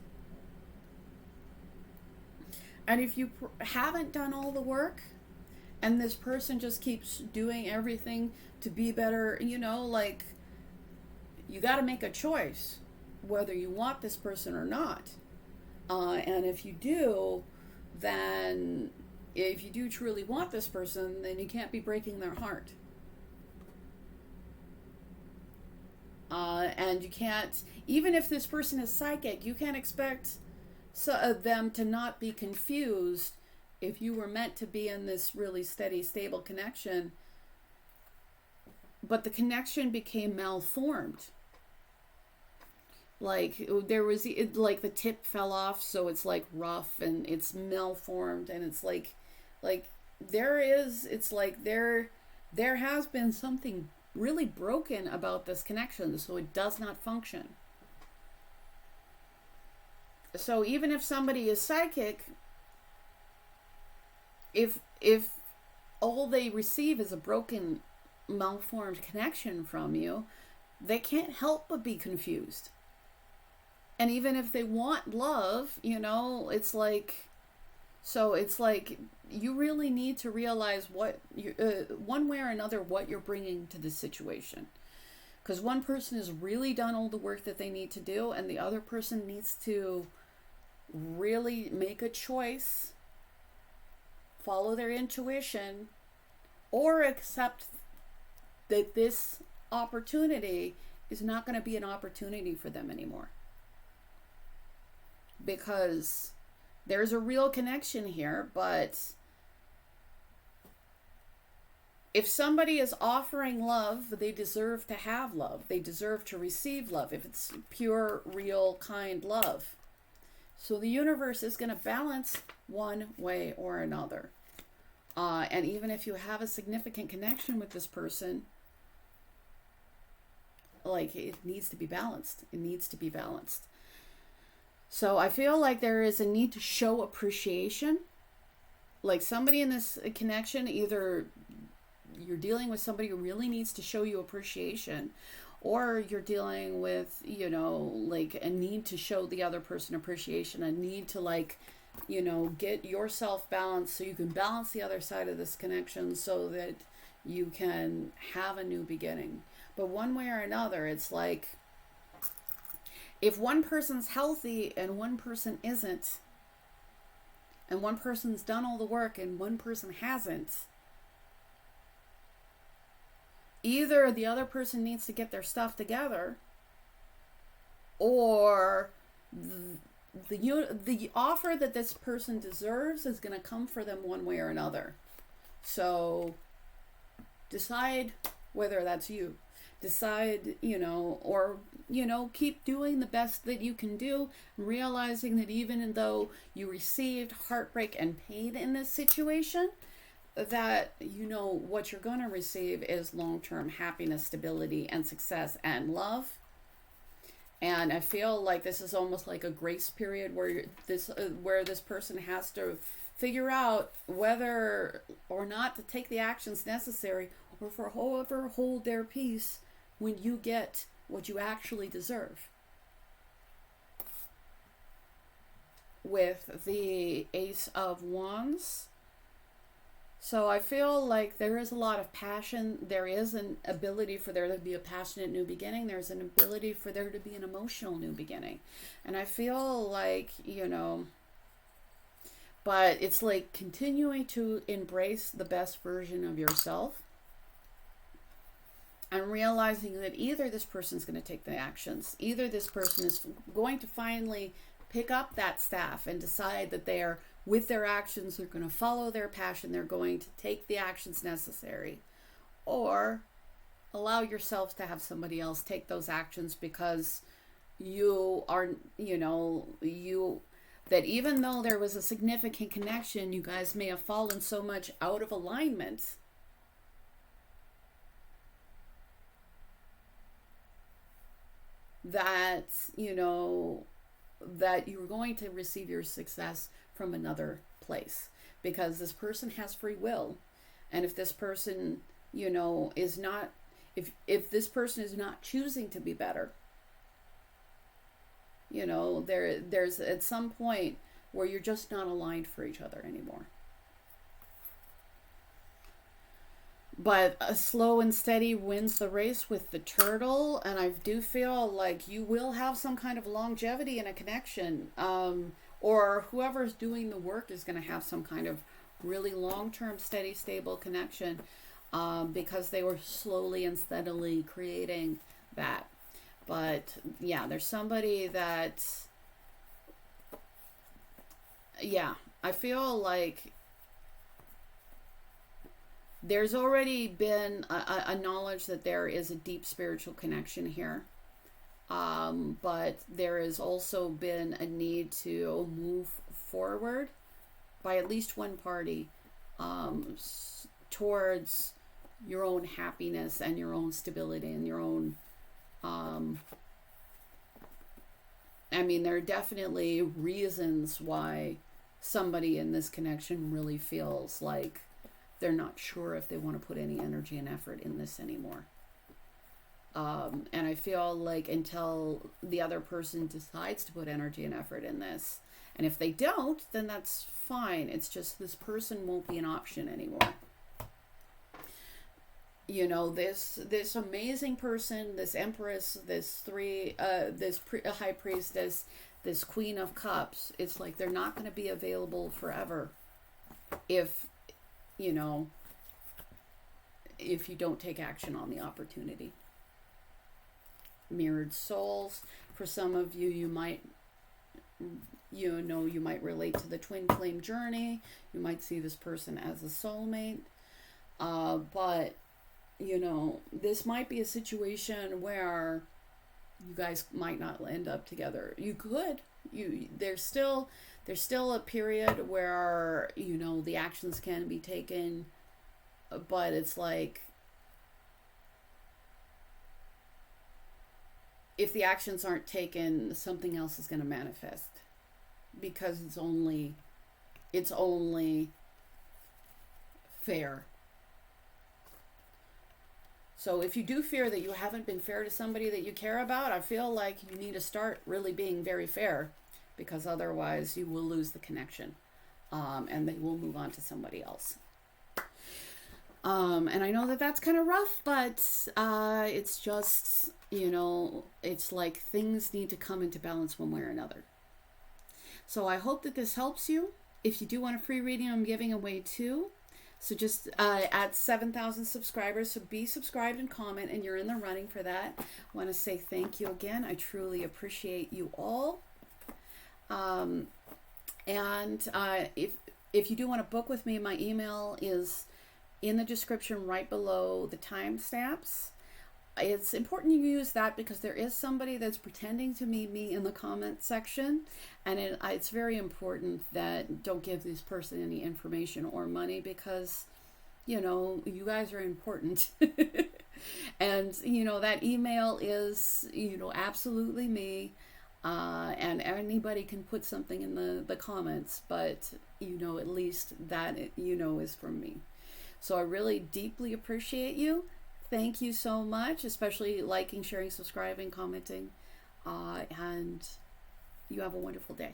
And if you haven't done all the work, and this person just keeps doing everything to be better, you got to make a choice whether you want this person or not. And if you do, then if you do truly want this person, then you can't be breaking their heart. And you can't, even if this person is psychic, you can't expect them to not be confused if you were meant to be in this really steady, stable connection, but the connection became malformed. Like, there was, like, the tip fell off, so it's like rough and it's malformed, and it's like there has been something really broken about this connection, so it does not function. So even if somebody is psychic, if all they receive is a broken, malformed connection from you, they can't help but be confused. And even if they want love, it's like So it's like you really need to realize what you, one way or another, what you're bringing to this situation. Because one person has really done all the work that they need to do, and the other person needs to really make a choice, follow their intuition, or accept that this opportunity is not going to be an opportunity for them anymore. Because there's a real connection here, but if somebody is offering love, they deserve to have love. They deserve to receive love if it's pure, real, kind love. So the universe is going to balance one way or another. And even if you have a significant connection with this person, like, it needs to be balanced. It needs to be balanced. So I feel like there is a need to show appreciation. Like, somebody in this connection, either you're dealing with somebody who really needs to show you appreciation, or you're dealing with, you know, like a need to show the other person appreciation, a need to, like, you know, get yourself balanced so you can balance the other side of this connection so that you can have a new beginning. But one way or another, it's like, if one person's healthy and one person isn't, and one person's done all the work and one person hasn't, either the other person needs to get their stuff together, or the offer that this person deserves is going to come for them one way or another. So decide whether that's you. Decide, you know, or, you know, keep doing the best that you can do, realizing that even though you received heartbreak and pain in this situation, that, you know, what you're going to receive is long-term happiness, stability, and success and love. And I feel like this is almost like a grace period where this person has to figure out whether or not to take the actions necessary, or for however hold their peace when you get what you actually deserve. With the Ace of Wands. So I feel like there is a lot of passion. There is an ability for there to be a passionate new beginning. There's an ability for there to be an emotional new beginning. And I feel like, you know, but it's like continuing to embrace the best version of yourself. And realizing that either this person's going to take the actions, either this person is going to finally pick up that staff and decide that they are, with their actions, they're going to follow their passion, they're going to take the actions necessary, or allow yourself to have somebody else take those actions, because you are, you know, that even though there was a significant connection, you guys may have fallen so much out of alignment that, you know, that you're going to receive your success from another place, because this person has free will. And if this person, you know, is not, if this person is not choosing to be better, you know, there's at some point where you're just not aligned for each other anymore. But a slow and steady wins the race with the turtle. And I do feel like you will have some kind of longevity in a connection. Or whoever's doing the work is going to have some kind of really long-term, steady, stable connection. Because they were slowly and steadily creating that. But yeah, there's somebody that, yeah, I feel like there's already been a knowledge that there is a deep spiritual connection here. But there has also been a need to move forward by at least one party towards your own happiness and your own stability and your own... I mean, there are definitely reasons why somebody in this connection really feels like they're not sure if they want to put any energy and effort in this anymore. And I feel like until the other person decides to put energy and effort in this, And if they don't, then that's fine. It's just this person won't be an option anymore. You know, this amazing person, this empress, this high priestess, this queen of cups, it's like they're not going to be available forever if, you know, if you don't take action on the opportunity. Mirrored souls, for some of you, you might relate to the twin flame journey. You might see this person as a soulmate, but you know, this might be a situation where you guys might not end up together. You could. There's still a period where, you know, the actions can be taken, but it's like, if the actions aren't taken, something else is going to manifest, because it's only fair. So if you do fear that you haven't been fair to somebody that you care about, I feel like you need to start really being very fair, because otherwise you will lose the connection, and they will move on to somebody else. And I know that that's kind of rough, but it's just, you know, it's like things need to come into balance one way or another. So I hope that this helps you. If you do want a free reading, I'm giving away 2. So just at 7,000 subscribers, so be subscribed and comment, and you're in the running for that. I want to say thank you again. I truly appreciate you all. And if you do want to book with me, my email is in the description right below the timestamps. It's important you use that, because there is somebody that's pretending to meet me in the comment section, and it's very important that don't give this person any information or money, because, you know, you guys are important. And, you know, that email is, you know, absolutely me, and anybody can put something in the comments, but, you know, at least that, you know, is from me. So I really deeply appreciate you. Thank you so much, especially liking, sharing, subscribing, commenting, and you have a wonderful day.